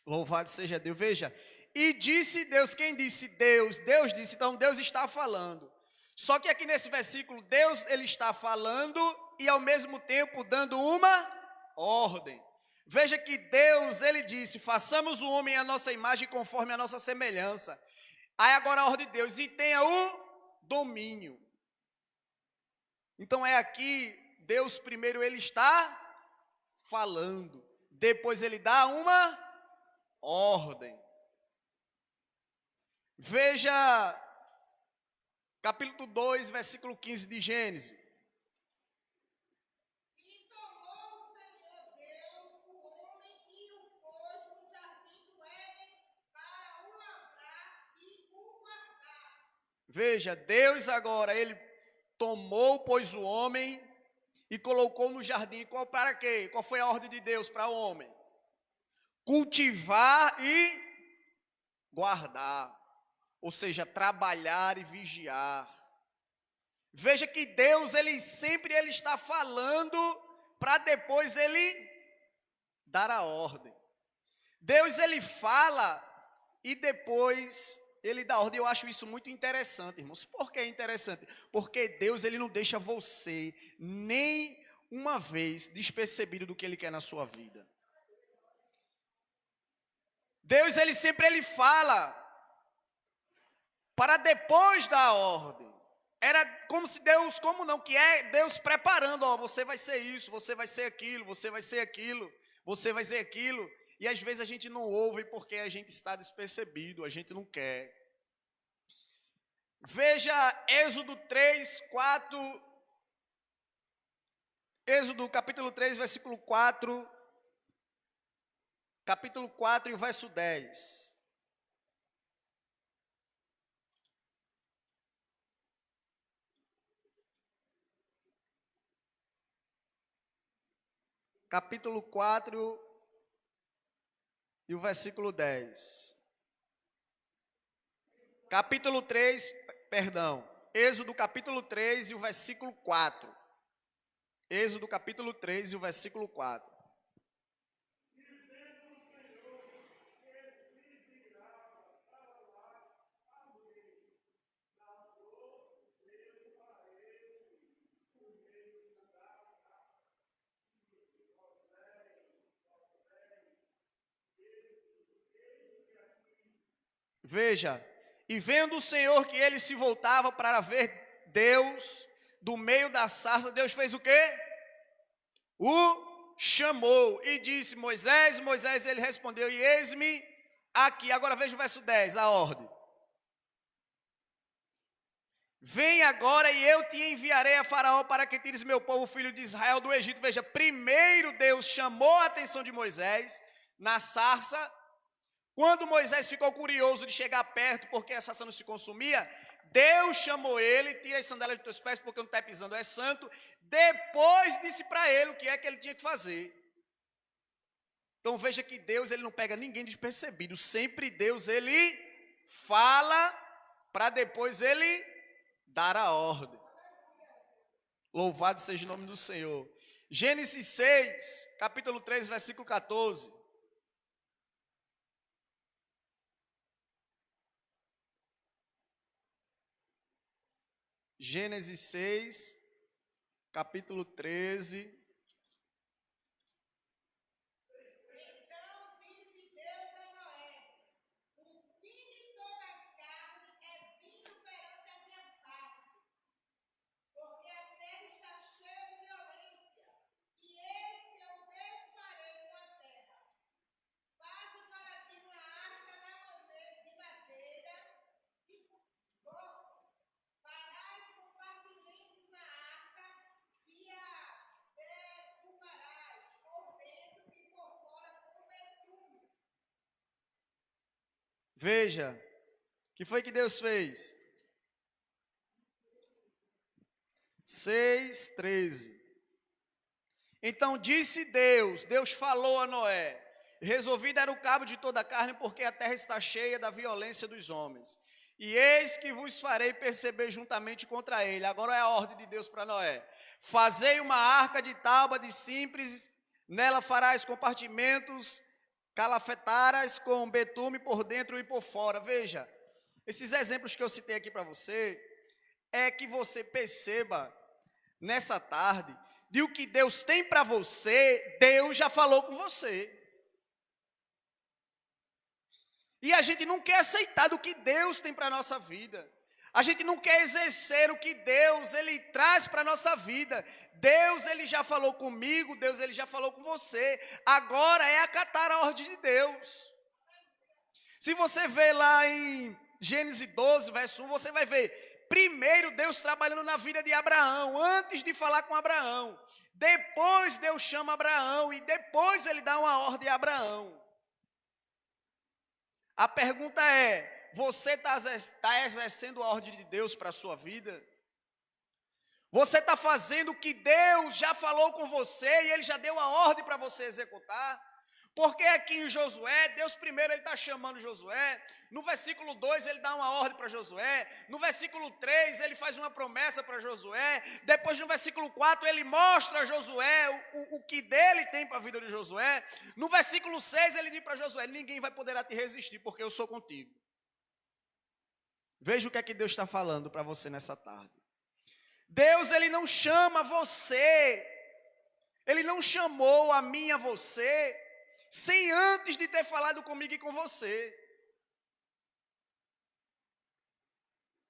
Louvado seja Deus. Veja, e disse Deus, quem disse? Deus. Deus disse, então Deus está falando. Só que aqui nesse versículo, Deus ele está falando e ao mesmo tempo dando uma ordem. Veja que Deus, ele disse, façamos o homem à nossa imagem conforme a nossa semelhança. Aí agora a ordem de Deus, e tenha o domínio. Então é aqui, Deus primeiro ele está falando, depois ele dá uma ordem. Veja capítulo 2, versículo 15 de Gênesis. E tomou o Senhor Deus o homem e o pôs no jardim do Éden para o lavrar e o guardar. Veja, Deus agora, ele tomou, pôs o homem e colocou no jardim. Qual para quê? Qual foi a ordem de Deus para o homem? Cultivar e guardar, ou seja, trabalhar e vigiar. Veja que Deus, ele sempre ele está falando para depois ele dar a ordem. Deus ele fala e depois ele dá ordem. Eu acho isso muito interessante, irmãos. Por que é interessante? Porque Deus ele não deixa você nem uma vez despercebido do que ele quer na sua vida. Deus, ele sempre ele fala para depois da ordem. Era como se Deus, como não, que é Deus preparando, ó, você vai ser isso, você vai ser aquilo, você vai ser aquilo, você vai ser aquilo. E às vezes a gente não ouve porque a gente está despercebido, a gente não quer. Veja Êxodo 3, 4, Êxodo capítulo 3, versículo 4, capítulo 4 e o verso 10. capítulo 4 e o versículo 10. Capítulo 3, perdão, Êxodo capítulo 3 e o versículo 4. Êxodo capítulo 3 e o versículo 4. Veja, e vendo o Senhor que ele se voltava para ver Deus, do meio da sarça, Deus fez o quê? O chamou e disse: Moisés, Moisés, ele respondeu: e eis-me aqui. Agora veja o verso 10, a ordem. Vem agora e eu te enviarei a Faraó para que tires meu povo, filho de Israel, do Egito. Veja, primeiro Deus chamou a atenção de Moisés na sarça. Quando Moisés ficou curioso de chegar perto, porque a sarça não se consumia, Deus chamou ele: tira as sandálias dos teus pés, porque não está pisando, é santo. Depois disse para ele o que é que ele tinha que fazer. Então veja que Deus, ele não pega ninguém despercebido. Sempre Deus, ele fala para depois ele dar a ordem. Louvado seja o nome do Senhor. Gênesis 6, capítulo 3, versículo 14. Gênesis 6, capítulo 13. Então disse Deus a Noé: o fim de toda a carne é vindo perante a minha face, porque a terra está cheia de violência, e eis que eu desfarei com a terra. Faze para ti uma arca de madeira de bosque. Farás compartimentos na arca e a derrubarás por dentro e por fora com betume. Veja, o que foi que Deus fez? 6:13. Então disse Deus, Deus falou a Noé: resolvido era o cabo de toda a carne, porque a terra está cheia da violência dos homens. E eis que vos farei perceber juntamente contra ele. Agora é a ordem de Deus para Noé: fazei uma arca de tábua de simples, nela farás compartimentos, calafetaras com betume por dentro e por fora. Veja, esses exemplos que eu citei aqui para você, é que você perceba nessa tarde, de o que Deus tem para você, Deus já falou com você. E a gente não quer aceitar do que Deus tem para a nossa vida. A gente não quer exercer o que Deus, ele traz para a nossa vida. Deus, ele já falou comigo, Deus, ele já falou com você. Agora é acatar a ordem de Deus. Se você vê lá em Gênesis 12, verso 1, você vai ver primeiro Deus trabalhando na vida de Abraão, antes de falar com Abraão. Depois Deus chama Abraão e depois ele dá uma ordem a Abraão. A pergunta é: você está exercendo a ordem de Deus para a sua vida? Você está fazendo o que Deus já falou com você e ele já deu a ordem para você executar? Porque aqui em Josué, Deus primeiro ele está chamando Josué. No versículo 2 ele dá uma ordem para Josué. No versículo 3 ele faz uma promessa para Josué. Depois no versículo 4 ele mostra a Josué o que dele tem para a vida de Josué. No versículo 6 ele diz para Josué: ninguém vai poder te resistir porque eu sou contigo. Veja o que é que Deus está falando para você nessa tarde. Deus ele não chama você. Ele não chamou a mim, a você, sem antes de ter falado comigo e com você.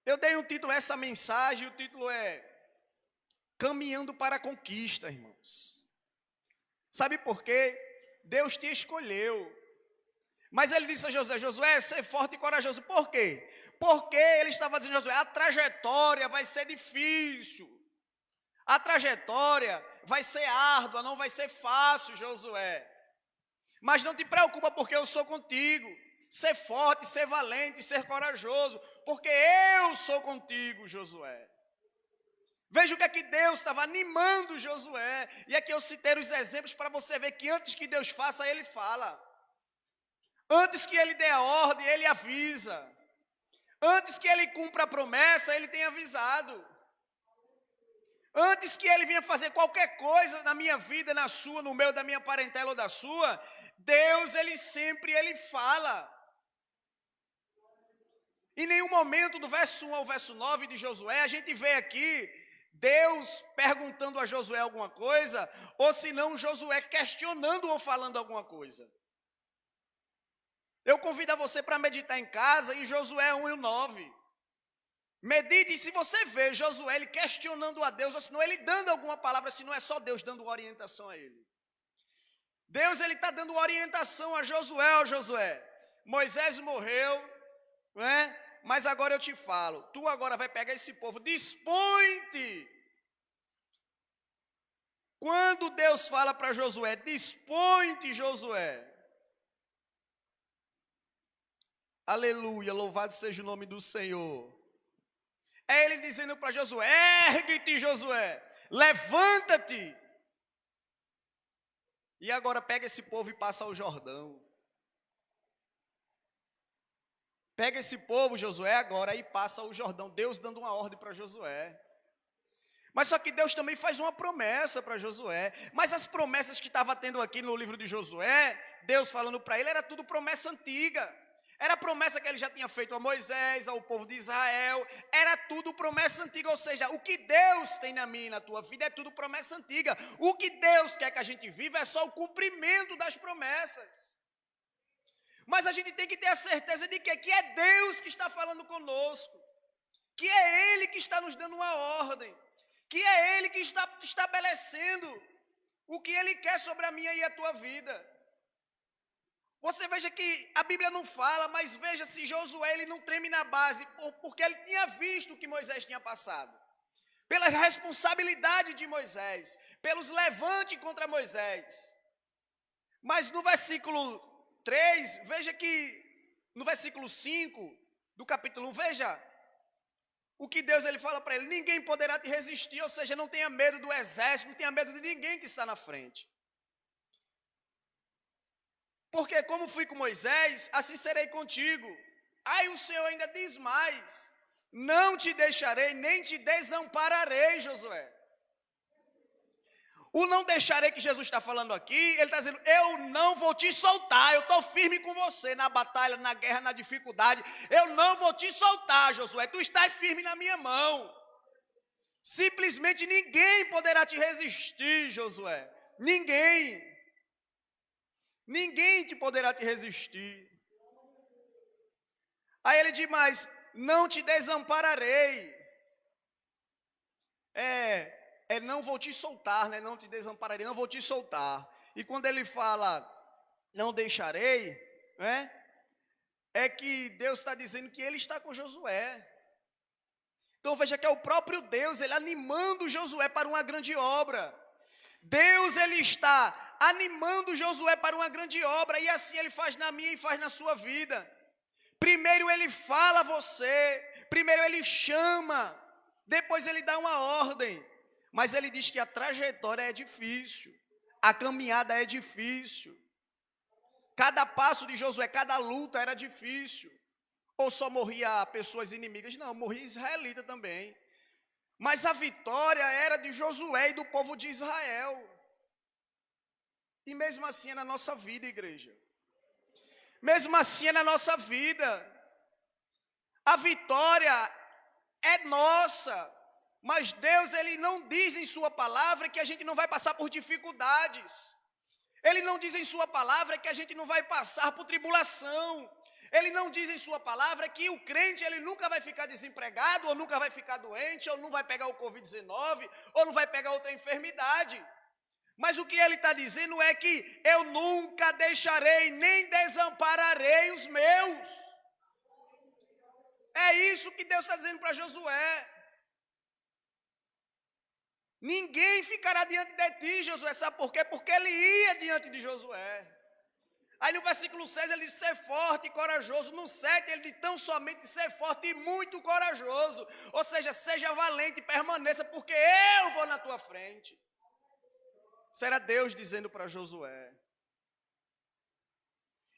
Eu dei um título a essa mensagem, o título é Caminhando para a Conquista, irmãos. Sabe por quê? Deus te escolheu. Mas ele disse a Josué: Josué, ser forte e corajoso. Por quê? Porque ele estava dizendo a Josué: a trajetória vai ser difícil. A trajetória vai ser árdua, não vai ser fácil, Josué. Mas não te preocupa, porque eu sou contigo. Ser forte, ser valente, ser corajoso, porque eu sou contigo, Josué. Veja o que é que Deus estava animando Josué. E aqui eu citei os exemplos para você ver que antes que Deus faça, Ele fala. Antes que Ele dê a ordem, Ele avisa. Antes que Ele cumpra a promessa, Ele tem avisado. Antes que Ele venha fazer qualquer coisa na minha vida, na sua, no meu, da minha parentela ou da sua, Deus, Ele fala. Em nenhum momento, do verso 1 ao verso 9 de Josué, a gente vê aqui Deus perguntando a Josué alguma coisa, ou se não Josué questionando ou falando alguma coisa. Eu convido a você para meditar em casa em Josué 1 e 9. Medite, e se você vê Josué ele questionando a Deus, ou se não ele dando alguma palavra, se não é só Deus dando orientação a ele. Deus ele está dando orientação a Josué, ó Josué. Moisés morreu, não é? Mas agora eu te falo, tu agora vai pegar esse povo, dispõe-te. Quando Deus fala para Josué, dispõe-te, Josué. Aleluia, louvado seja o nome do Senhor. É ele dizendo para Josué, ergue-te, Josué, levanta-te. E agora pega esse povo e passa ao Jordão. Pega esse povo, Josué, agora e passa ao Jordão. Deus dando uma ordem para Josué. Mas só que Deus também faz uma promessa para Josué. Mas as promessas que estava tendo aqui no livro de Josué, Deus falando para ele, era tudo promessa antiga. Era promessa que ele já tinha feito a Moisés, ao povo de Israel. Era tudo promessa antiga. Ou seja, o que Deus tem na minha e na tua vida é tudo promessa antiga. O que Deus quer que a gente viva é só o cumprimento das promessas. Mas a gente tem que ter a certeza de que é Deus que está falando conosco. Que é Ele que está nos dando uma ordem. Que é Ele que está estabelecendo o que Ele quer sobre a minha e a tua vida. Você veja que a Bíblia não fala, mas veja se Josué ele não treme na base, porque ele tinha visto o que Moisés tinha passado. Pela responsabilidade de Moisés, pelos levantes contra Moisés. Mas no versículo 3, veja que, no versículo 5 do capítulo 1, veja o que Deus ele fala para ele, ninguém poderá te resistir, ou seja, não tenha medo do exército, não tenha medo de ninguém que está na frente. Porque como fui com Moisés, assim serei contigo. Aí o Senhor ainda diz mais, não te deixarei, nem te desampararei, Josué. O não deixarei que Jesus está falando aqui, ele está dizendo, eu não vou te soltar, eu estou firme com você na batalha, na guerra, na dificuldade, eu não vou te soltar, Josué, tu estás firme na minha mão. Simplesmente ninguém poderá te resistir, Josué, ninguém. Ninguém te poderá te resistir. Aí ele diz mais, não te desampararei. Não vou te soltar, né? Não te desampararei, não vou te soltar. E quando ele fala, não deixarei, né? É que Deus está dizendo que ele está com Josué. Então veja que é o próprio Deus, ele animando Josué para uma grande obra. Deus, ele está animando Josué para uma grande obra, e assim ele faz na minha e faz na sua vida. Primeiro ele fala a você, primeiro ele chama, depois ele dá uma ordem, mas ele diz que a trajetória é difícil, a caminhada é difícil. Cada passo de Josué, cada luta era difícil. Ou só morria pessoas inimigas? Não, morria israelita também. Mas a vitória era de Josué e do povo de Israel. E mesmo assim é na nossa vida, igreja. Mesmo assim é na nossa vida. A vitória é nossa. Mas Deus, ele não diz em sua palavra que a gente não vai passar por dificuldades. Ele não diz em sua palavra que a gente não vai passar por tribulação. Ele não diz em sua palavra que o crente ele nunca vai ficar desempregado, ou nunca vai ficar doente, ou não vai pegar o Covid-19, ou não vai pegar outra enfermidade. Mas o que ele está dizendo é que eu nunca deixarei, nem desampararei os meus. É isso que Deus está dizendo para Josué. Ninguém ficará diante de ti, Josué, sabe por quê? Porque ele ia diante de Josué. Aí Aí no versículo 6 ele diz ser forte e corajoso. No 7 ele diz tão somente ser forte e muito corajoso. Ou seja, seja valente e permaneça, porque eu vou na tua frente. Isso era Deus dizendo para Josué.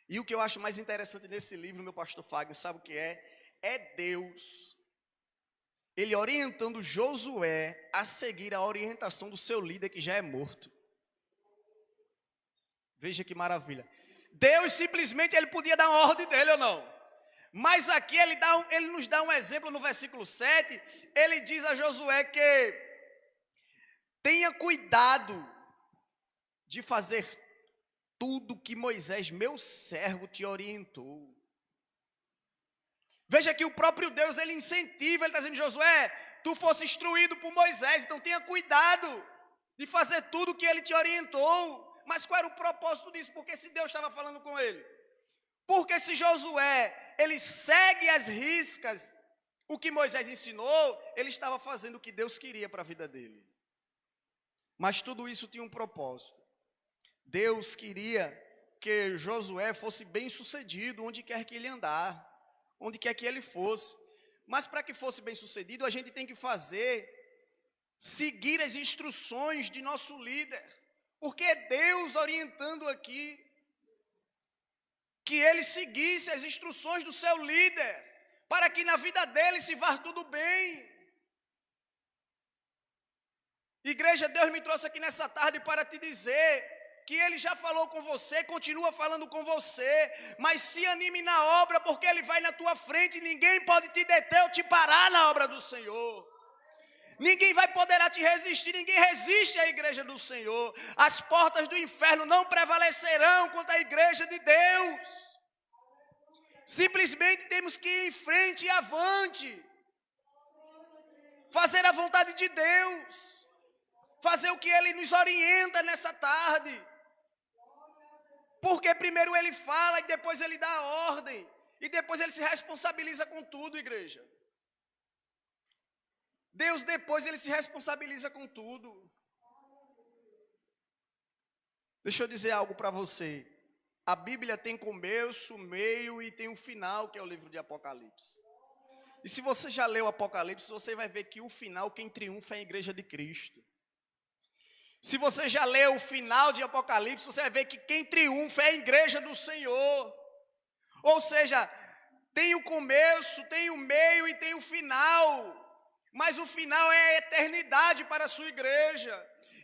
E o que eu acho mais interessante nesse livro, meu pastor Fagner, sabe o que é? É Deus, ele orientando Josué a seguir a orientação do seu líder que já é morto. Veja que maravilha. Deus simplesmente, ele podia dar uma ordem dele ou não. Mas aqui ele nos dá um exemplo no versículo 7. Ele diz a Josué que tenha cuidado de fazer tudo que Moisés, meu servo, te orientou. Veja que o próprio Deus, ele incentiva, ele está dizendo, Josué, tu fosse instruído por Moisés, então tenha cuidado de fazer tudo o que ele te orientou. Mas qual era o propósito disso? Porque se Deus estava falando com ele? Porque se Josué, ele segue as riscas, o que Moisés ensinou, ele estava fazendo o que Deus queria para a vida dele. Mas tudo isso tinha um propósito. Deus queria que Josué fosse bem sucedido onde quer que ele andar, onde quer que ele fosse. Mas para que fosse bem sucedido, a gente tem que seguir as instruções de nosso líder. Porque é Deus orientando aqui que ele seguisse as instruções do seu líder, para que na vida dele se vá tudo bem. Igreja, Deus me trouxe aqui nessa tarde para te dizer que ele já falou com você, continua falando com você, mas se anime na obra, porque ele vai na tua frente, ninguém pode te deter ou te parar na obra do Senhor. Ninguém vai poder te resistir, ninguém resiste à igreja do Senhor. As portas do inferno não prevalecerão contra a igreja de Deus. Simplesmente temos que ir em frente e avante. Fazer a vontade de Deus. Fazer o que Ele nos orienta nessa tarde. Porque primeiro Ele fala e depois Ele dá a ordem. E depois Ele se responsabiliza com tudo, igreja. Deus depois ele se responsabiliza com tudo. Deixa eu dizer algo para você. A Bíblia tem começo, meio e tem um final, que é o livro de Apocalipse. E se você já leu Apocalipse, você vai ver que o final, quem triunfa é a igreja de Cristo. Se você já leu o final de Apocalipse, você vai ver que quem triunfa é a igreja do Senhor. Ou seja, tem o começo, tem o meio e tem o final. Mas o final é a eternidade para a sua igreja.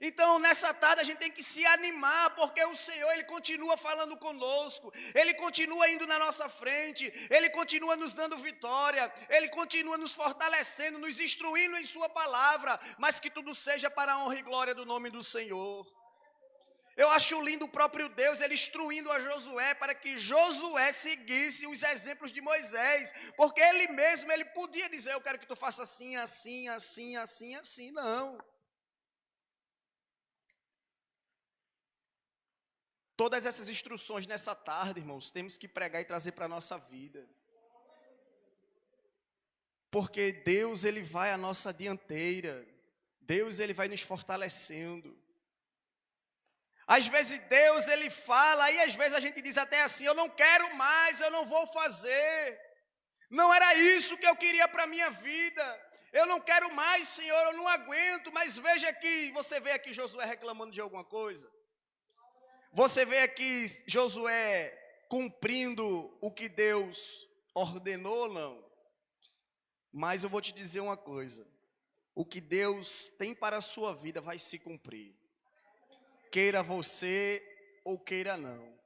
Então, nessa tarde, a gente tem que se animar, porque o Senhor, Ele continua falando conosco, Ele continua indo na nossa frente, Ele continua nos dando vitória, Ele continua nos fortalecendo, nos instruindo em Sua palavra, mas que tudo seja para a honra e glória do nome do Senhor. Eu acho lindo o próprio Deus, Ele instruindo a Josué para que Josué seguisse os exemplos de Moisés, porque Ele mesmo, Ele podia dizer, eu quero que tu faça assim, assim, assim, assim, assim, não. Todas essas instruções nessa tarde, irmãos, temos que pregar e trazer para a nossa vida. Porque Deus, Ele vai à nossa dianteira, Deus, Ele vai nos fortalecendo. Às vezes Deus, Ele fala, e às vezes a gente diz até assim, eu não quero mais, eu não vou fazer. Não era isso que eu queria para a minha vida. Eu não quero mais, Senhor, eu não aguento. Mas veja aqui, você vê aqui Josué reclamando de alguma coisa. Você vê aqui Josué cumprindo o que Deus ordenou, não. Mas eu vou te dizer uma coisa. O que Deus tem para a sua vida vai se cumprir. Queira você ou queira não.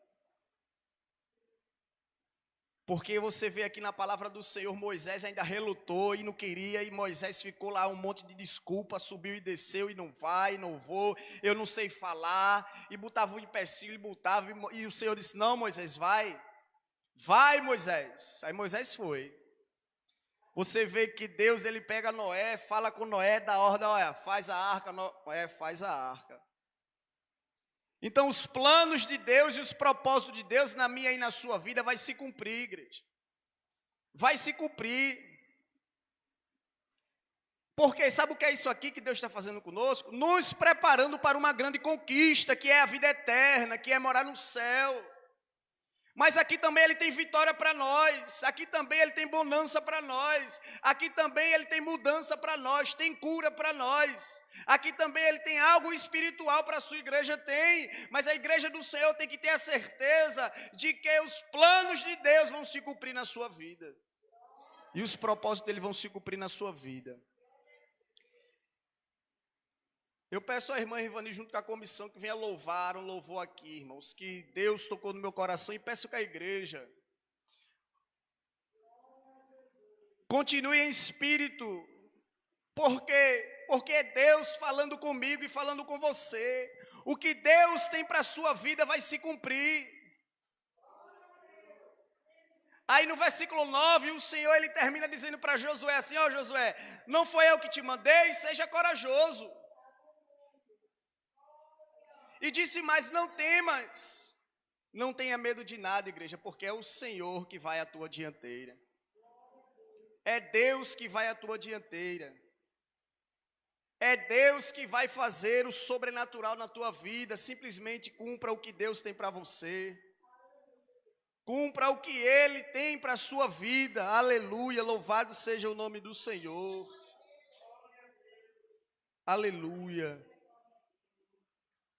Porque você vê aqui na palavra do Senhor, Moisés ainda relutou e não queria, e Moisés ficou lá um monte de desculpa, subiu e desceu, e não vai, não vou, eu não sei falar, e botava um empecilho, e botava, e o Senhor disse, não Moisés, vai Moisés. Aí Moisés foi. Você vê que Deus, Ele pega Noé, fala com Noé, dá ordem, olha, faz a arca, Noé, faz a arca. Então os planos de Deus e os propósitos de Deus na minha e na sua vida vai se cumprir, igreja. Vai se cumprir. Porque sabe o que é isso aqui que Deus está fazendo conosco? Nos preparando para uma grande conquista, que é a vida eterna, que é morar no céu. Mas aqui também Ele tem vitória para nós, aqui também Ele tem bonança para nós, aqui também Ele tem mudança para nós, tem cura para nós, aqui também Ele tem algo espiritual para a sua igreja, tem, mas a igreja do Senhor tem que ter a certeza de que os planos de Deus vão se cumprir na sua vida, e os propósitos dEle vão se cumprir na sua vida. Eu peço à irmã Rivani, junto com a comissão, que venha louvar um louvor aqui, irmãos, que Deus tocou no meu coração, e peço que a igreja continue em espírito, porque é Deus falando comigo e falando com você. O que Deus tem para a sua vida vai se cumprir. Aí no versículo 9, o Senhor ele termina dizendo para Josué assim: ó Josué, não foi eu que te mandei, seja corajoso. E disse mais: não temas, não tenha medo de nada, igreja, porque é o Senhor que vai à tua dianteira. É Deus que vai à tua dianteira. É Deus que vai fazer o sobrenatural na tua vida. Simplesmente cumpra o que Deus tem para você. Cumpra o que Ele tem para a sua vida. Aleluia, louvado seja o nome do Senhor. Aleluia.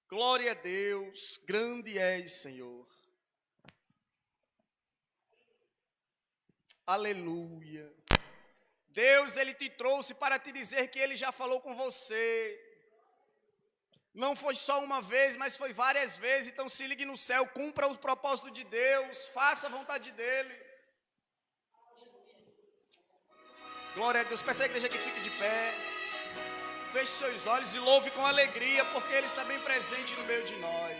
Glória a Deus, grande és, Senhor. Aleluia. Deus, Ele te trouxe para te dizer que Ele já falou com você. Não foi só uma vez, mas foi várias vezes. Então se ligue no céu, cumpra o propósito de Deus, faça a vontade dEle. Glória a Deus. Peça à igreja que fique de pé. Feche seus olhos e louve com alegria, porque Ele está bem presente no meio de nós.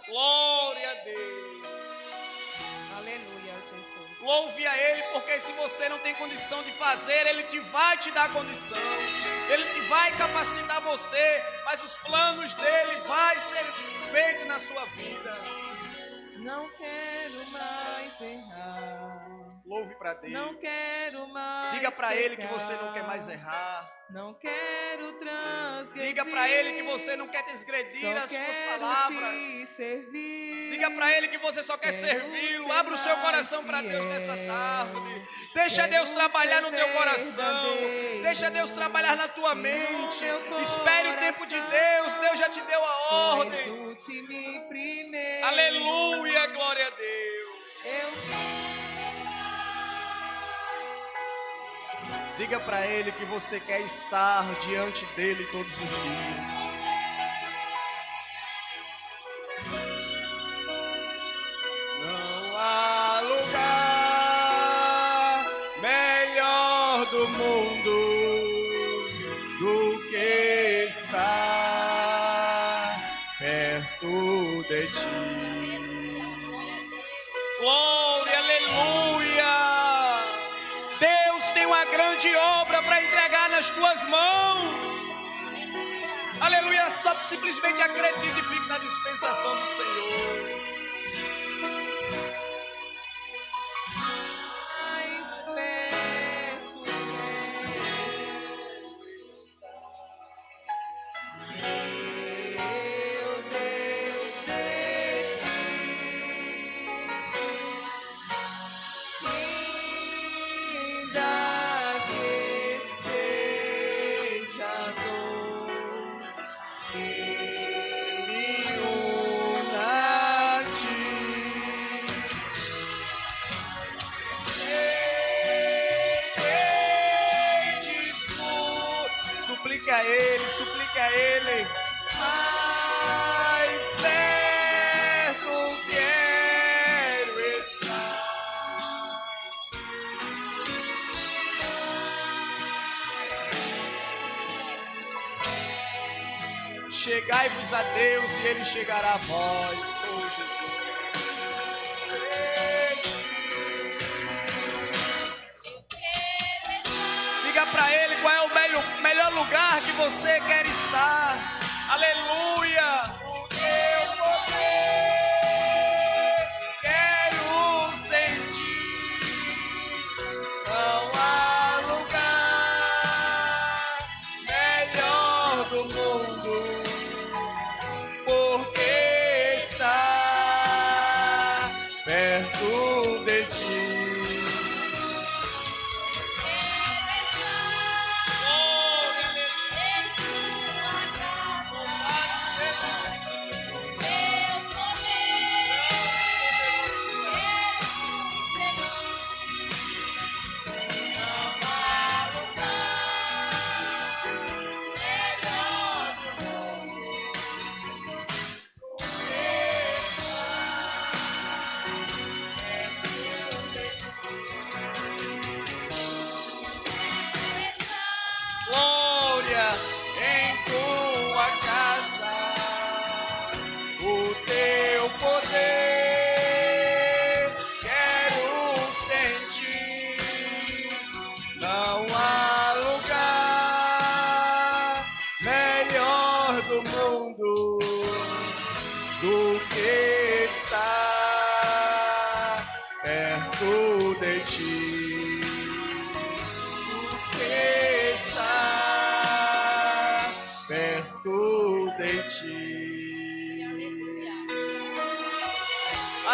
Glória a Deus. Aleluia, Jesus. Louve a Ele, porque se você não tem condição de fazer, Ele vai te dar condição. Ele vai capacitar você, mas os planos dEle vai ser feito na sua vida. Não quero mais errar. Louve para Deus. Não quero mais. Diga para Ele que pecar. você não quer mais errar. Não quero transgredir. Diga para Ele que você não quer desgredir Só as suas quero palavras. te servir. Diga para Ele que você só quer servi-lo. Abra o seu coração para Deus nessa tarde. Deixa Deus trabalhar no teu coração. Deixa Deus trabalhar na tua mente. Espere o tempo de Deus. Deus já te deu a ordem. Exulte-me primeiro. Aleluia, glória a Deus. Diga para Ele que você quer estar diante dEle todos os dias. Não há lugar melhor do mundo do que estar perto de ti. Glória, aleluia. Deus tem uma grande obra para entregar nas tuas mãos. Aleluia, só simplesmente acredite e fique na dispensação do Senhor. Mais perto meu Deus de ti. Ainda que seja dor, que me una a ti. Suplica a Ele, suplica a Ele. Mais perto quero estar. Chegai-vos a Deus e Ele chegará a vós, Senhor Jesus. Diga para Ele qual é o melhor lugar que você quer estar. Aleluia. O teu poder quero sentir. Não há lugar melhor do mundo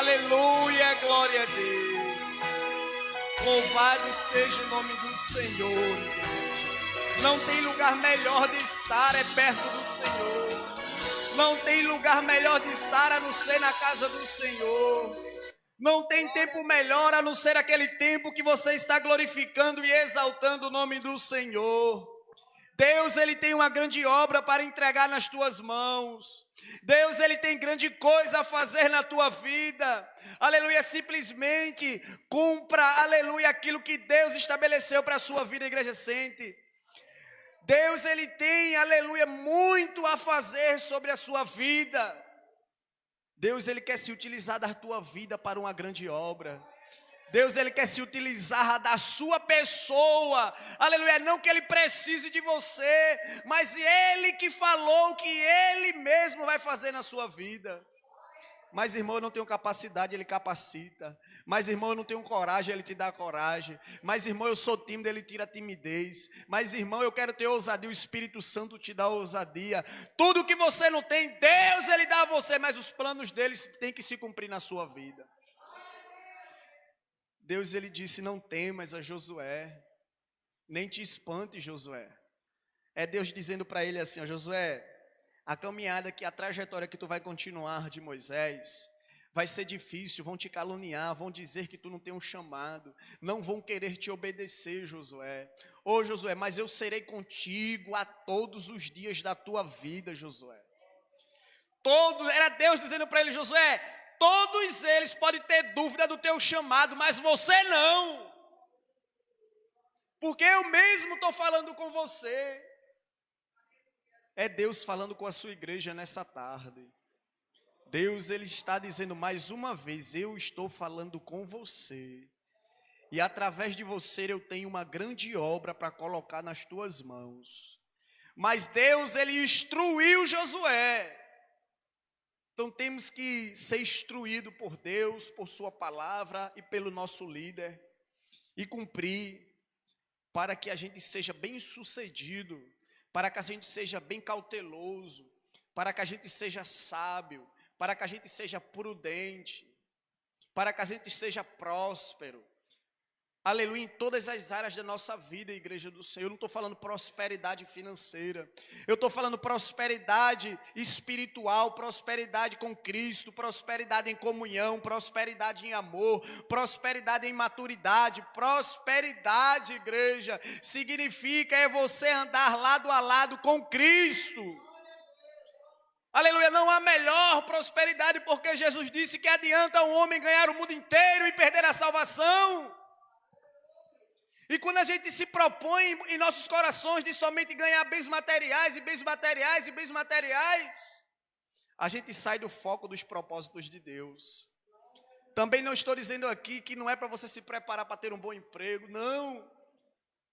Aleluia, glória a Deus. Louvado seja o nome do Senhor, igreja. Não tem lugar melhor de estar, é perto do Senhor. Não tem lugar melhor de estar a não ser na casa do Senhor. Não tem tempo melhor a não ser aquele tempo que você está glorificando e exaltando o nome do Senhor. Deus, Ele tem uma grande obra para entregar nas tuas mãos. Deus, Ele tem grande coisa a fazer na tua vida. Aleluia, simplesmente cumpra, aleluia, aquilo que Deus estabeleceu para a sua vida, igreja sente. Deus, Ele tem, aleluia, muito a fazer sobre a sua vida. Deus, Ele quer se utilizar da tua vida para uma grande obra. Deus, Ele quer se utilizar da sua pessoa, aleluia, não que Ele precise de você, mas Ele que falou que Ele mesmo vai fazer na sua vida. Mas irmão, eu não tenho capacidade, Ele capacita. Mas irmão, eu não tenho coragem, Ele te dá coragem. Mas irmão, eu sou tímido, Ele tira a timidez. Mas irmão, eu quero ter ousadia, o Espírito Santo te dá ousadia. Tudo que você não tem, Deus Ele dá a você, mas os planos deles têm que se cumprir na sua vida. Deus, Ele disse, não temas a Josué, nem te espante, Josué. É Deus dizendo para ele assim, ó, Josué, a caminhada, a trajetória que tu vai continuar de Moisés, vai ser difícil, vão te caluniar, vão dizer que tu não tem um chamado, não vão querer te obedecer, Josué. Ô Josué, mas eu serei contigo a todos os dias da tua vida, Josué. Era Deus dizendo para ele, Josué, todos eles podem ter dúvida do teu chamado, mas você não. Porque eu mesmo estou falando com você. É Deus falando com a sua igreja nessa tarde. Deus, Ele está dizendo mais uma vez, eu estou falando com você. E através de você eu tenho uma grande obra para colocar nas tuas mãos. Mas Deus, Ele instruiu Josué. Então temos que ser instruído por Deus, por sua palavra e pelo nosso líder. E cumprir para que a gente seja bem sucedido, para que a gente seja bem cauteloso, para que a gente seja sábio, para que a gente seja prudente, para que a gente seja próspero. Aleluia, em todas as áreas da nossa vida, igreja do Senhor. Eu não estou falando prosperidade financeira, eu estou falando prosperidade espiritual, prosperidade com Cristo, prosperidade em comunhão, prosperidade em amor, prosperidade em maturidade. Prosperidade, igreja, significa você andar lado a lado com Cristo. Aleluia, não há melhor prosperidade, porque Jesus disse que adianta um homem ganhar o mundo inteiro e perder a salvação. E quando a gente se propõe em nossos corações de somente ganhar bens materiais e bens materiais e bens materiais, a gente sai do foco dos propósitos de Deus. Também não estou dizendo aqui que não é para você se preparar para ter um bom emprego, não.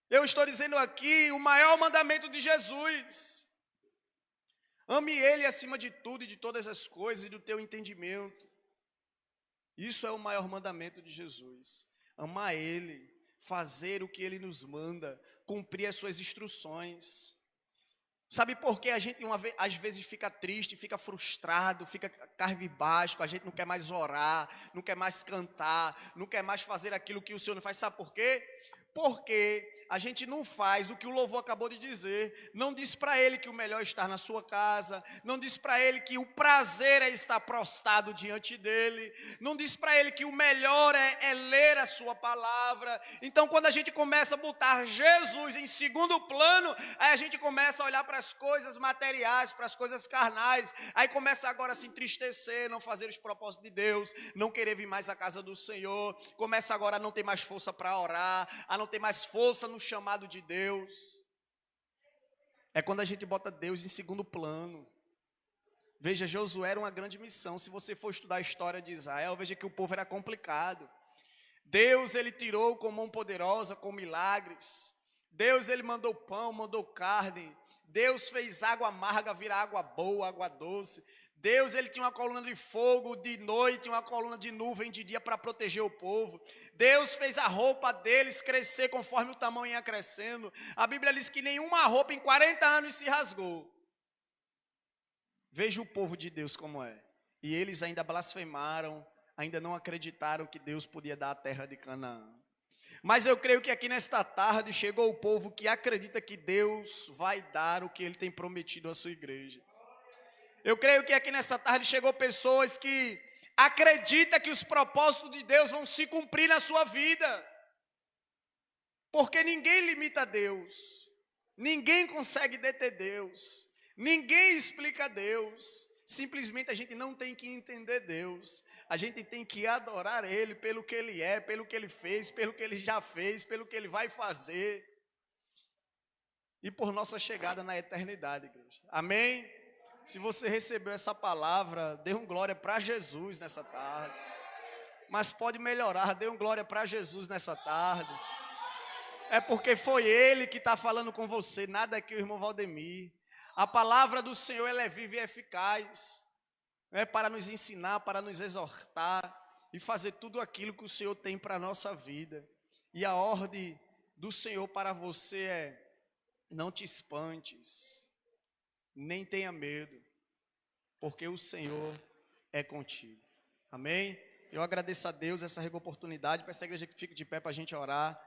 Eu estou dizendo aqui o maior mandamento de Jesus. Ame Ele acima de tudo e de todas as coisas e do teu entendimento. Isso é o maior mandamento de Jesus. Amar Ele. Fazer o que Ele nos manda, cumprir as suas instruções. Sabe por que a gente às vezes fica triste, fica frustrado, fica cabisbaixo, a gente não quer mais orar, não quer mais cantar, não quer mais fazer aquilo que o Senhor não faz. Sabe por quê? Porque a gente não faz o que o louvor acabou de dizer. Não diz para Ele que o melhor é estar na sua casa. Não diz para Ele que o prazer é estar prostrado diante dEle. Não diz para Ele que o melhor é ler a sua palavra. Então quando a gente começa a botar Jesus em segundo plano, aí a gente começa a olhar para as coisas materiais, para as coisas carnais. Aí começa agora a se entristecer, não fazer os propósitos de Deus, não querer vir mais à casa do Senhor. Começa agora a não ter mais força para orar, a não ter mais força no chamado de Deus. É quando a gente bota Deus em segundo plano. Veja, Josué era uma grande missão. Se você for estudar a história de Israel, veja que o povo era complicado. Deus, Ele tirou com mão poderosa, com milagres. Deus, Ele mandou pão, mandou carne. Deus fez água amarga virar água boa, água doce. Deus, Ele tinha uma coluna de fogo de noite, uma coluna de nuvem de dia para proteger o povo. Deus fez a roupa deles crescer conforme o tamanho ia crescendo. A Bíblia diz que nenhuma roupa em 40 anos se rasgou. Veja o povo de Deus como é. E eles ainda blasfemaram ainda não acreditaram que Deus podia dar a terra de Canaã. Mas eu creio que aqui nesta tarde chegou o povo que acredita que Deus vai dar o que Ele tem prometido à sua igreja. Eu creio que aqui nesta tarde chegou pessoas que acreditam que os propósitos de Deus vão se cumprir na sua vida. Porque ninguém limita Deus, ninguém consegue deter Deus, ninguém explica Deus. Simplesmente a gente não tem que entender Deus. A gente tem que adorar Ele pelo que Ele é, pelo que Ele fez, pelo que Ele já fez, pelo que Ele vai fazer. E por nossa chegada na eternidade, igreja. Amém? Se você recebeu essa palavra, dê um glória para Jesus nessa tarde. Mas pode melhorar, dê um glória para Jesus nessa tarde. É porque foi Ele que está falando com você, nada aqui o irmão Valdemir. A palavra do Senhor, ela é viva e eficaz. É para nos ensinar, para nos exortar e fazer tudo aquilo que o Senhor tem para a nossa vida. E a ordem do Senhor para você é: não te espantes, nem tenha medo, porque o Senhor é contigo. Amém? Eu agradeço a Deus essa rica oportunidade, para essa igreja que fique de pé para a gente orar.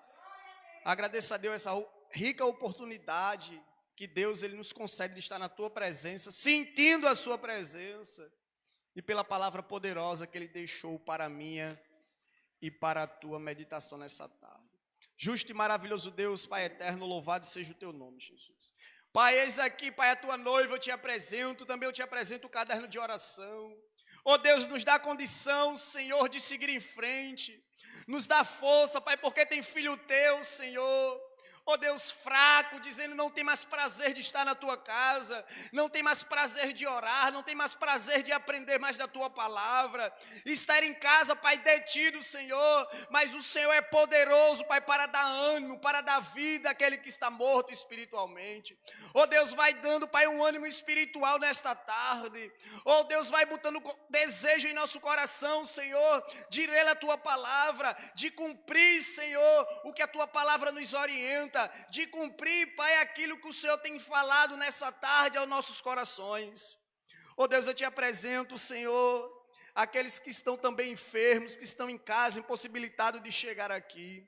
Agradeço a Deus essa rica oportunidade que Deus ele nos concede de estar na tua presença, sentindo a sua presença. E pela palavra poderosa que Ele deixou para a minha e para a tua meditação nessa tarde. Justo e maravilhoso Deus, Pai eterno, louvado seja o teu nome, Jesus. Pai, eis aqui, Pai, a tua noiva, eu te apresento, também eu te apresento o caderno de oração. Oh Deus, nos dá condição, Senhor, de seguir em frente. Nos dá força, Pai, porque tem filho teu, Senhor. Oh Deus, fraco, dizendo não tem mais prazer de estar na tua casa, não tem mais prazer de orar, não tem mais prazer de aprender mais da tua palavra, estar em casa, Pai, detido, Senhor, mas o Senhor é poderoso, Pai, para dar ânimo, para dar vida àquele que está morto espiritualmente. Oh Deus, vai dando, Pai, um ânimo espiritual nesta tarde. Oh Deus, vai botando desejo em nosso coração, Senhor, de ler a tua palavra, de cumprir, Senhor, o que a tua palavra nos orienta, de cumprir, Pai, aquilo que o Senhor tem falado nessa tarde aos nossos corações. Oh Deus, eu te apresento, Senhor, aqueles que estão também enfermos, que estão em casa, impossibilitados de chegar aqui.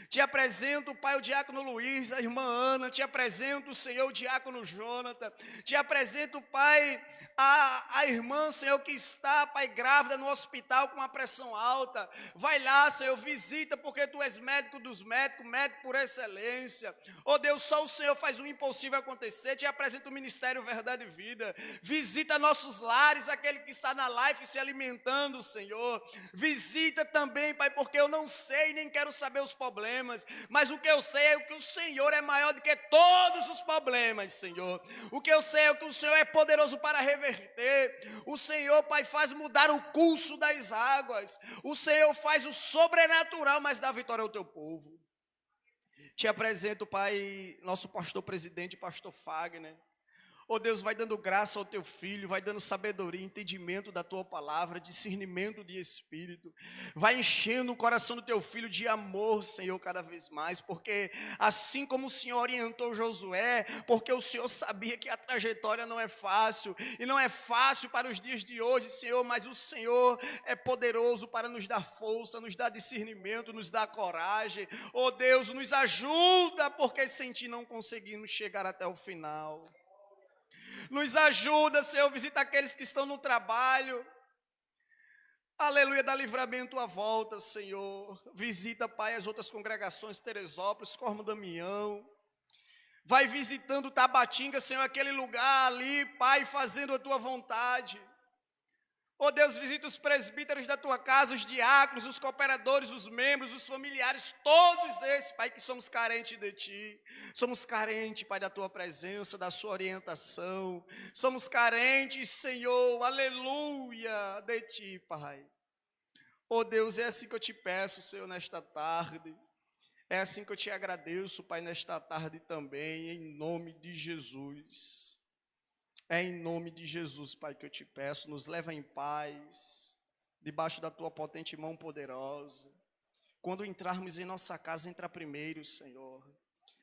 Te apresento, Pai, o diácono Luiz, a irmã Ana, te apresento, Senhor, o diácono Jonathan, te apresento, Pai, a irmã, Senhor, que está, Pai, grávida no hospital com uma pressão alta. Vai lá, Senhor, visita, porque Tu és médico dos médicos, médico por excelência. Oh Deus, só o Senhor faz o impossível acontecer. Te apresento o Ministério Verdade e Vida. Visita nossos lares, aquele que está na live se alimentando, Senhor. Visita também, Pai, porque eu não sei, nem quero saber os problemas, mas o que eu sei é que o Senhor é maior do que todos os problemas, Senhor. O que eu sei é que o Senhor é poderoso para reverter. O Senhor, Pai, faz mudar o curso das águas. O Senhor faz o sobrenatural, mas dá vitória ao teu povo. Te apresento, Pai, nosso pastor presidente, pastor Fagner. Oh Deus, vai dando graça ao teu filho, vai dando sabedoria, entendimento da tua palavra, discernimento de espírito. Vai enchendo o coração do teu filho de amor, Senhor, cada vez mais, porque assim como o Senhor orientou Josué, porque o Senhor sabia que a trajetória não é fácil, e não é fácil para os dias de hoje, Senhor, mas o Senhor é poderoso para nos dar força, nos dar discernimento, nos dar coragem. Oh Deus, nos ajuda, porque sem Ti não conseguimos chegar até o final. Nos ajuda, Senhor, visita aqueles que estão no trabalho. Aleluia, dá livramento à volta, Senhor. Visita, Pai, as outras congregações, Teresópolis, Cormo Damião. Vai visitando Tabatinga, Senhor, aquele lugar ali, Pai, fazendo a Tua vontade. Oh Deus, visita os presbíteros da Tua casa, os diáconos, os cooperadores, os membros, os familiares, todos esses, Pai, que somos carentes de Ti. Somos carentes, Pai, da Tua presença, da Sua orientação. Somos carentes, Senhor, aleluia, de Ti, Pai. Oh Deus, é assim que eu Te peço, Senhor, nesta tarde. É assim que eu Te agradeço, Pai, nesta tarde também, em nome de Jesus. É em nome de Jesus, Pai, que eu Te peço, nos leva em paz, debaixo da Tua potente mão poderosa. Quando entrarmos em nossa casa, entra primeiro, Senhor.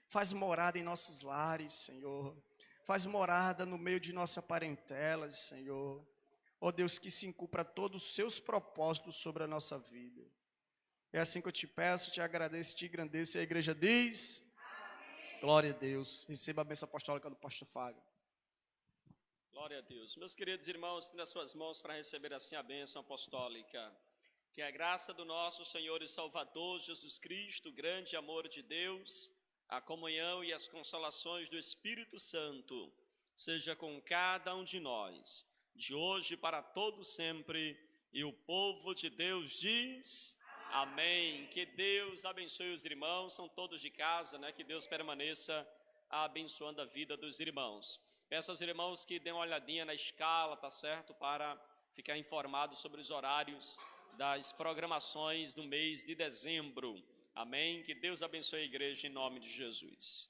Faz morada em nossos lares, Senhor. Faz morada no meio de nossa parentela, Senhor. Ó Deus, que se cumpra todos os seus propósitos sobre a nossa vida. É assim que eu te peço, te agradeço, te engrandeço. E a igreja diz: amém. Glória a Deus. Receba a bênção apostólica do pastor Fábio. Glória a Deus. Meus queridos irmãos, nas suas mãos para receber assim a bênção apostólica. Que a graça do nosso Senhor e Salvador Jesus Cristo, o grande amor de Deus, a comunhão e as consolações do Espírito Santo, seja com cada um de nós, de hoje para todo sempre. E o povo de Deus diz: amém. Que Deus abençoe os irmãos, são todos de casa, né? Que Deus permaneça abençoando a vida dos irmãos. Peço aos irmãos que dêem uma olhadinha na escala, tá certo? Para ficar informados sobre os horários das programações do mês de dezembro. Amém? Que Deus abençoe a igreja em nome de Jesus.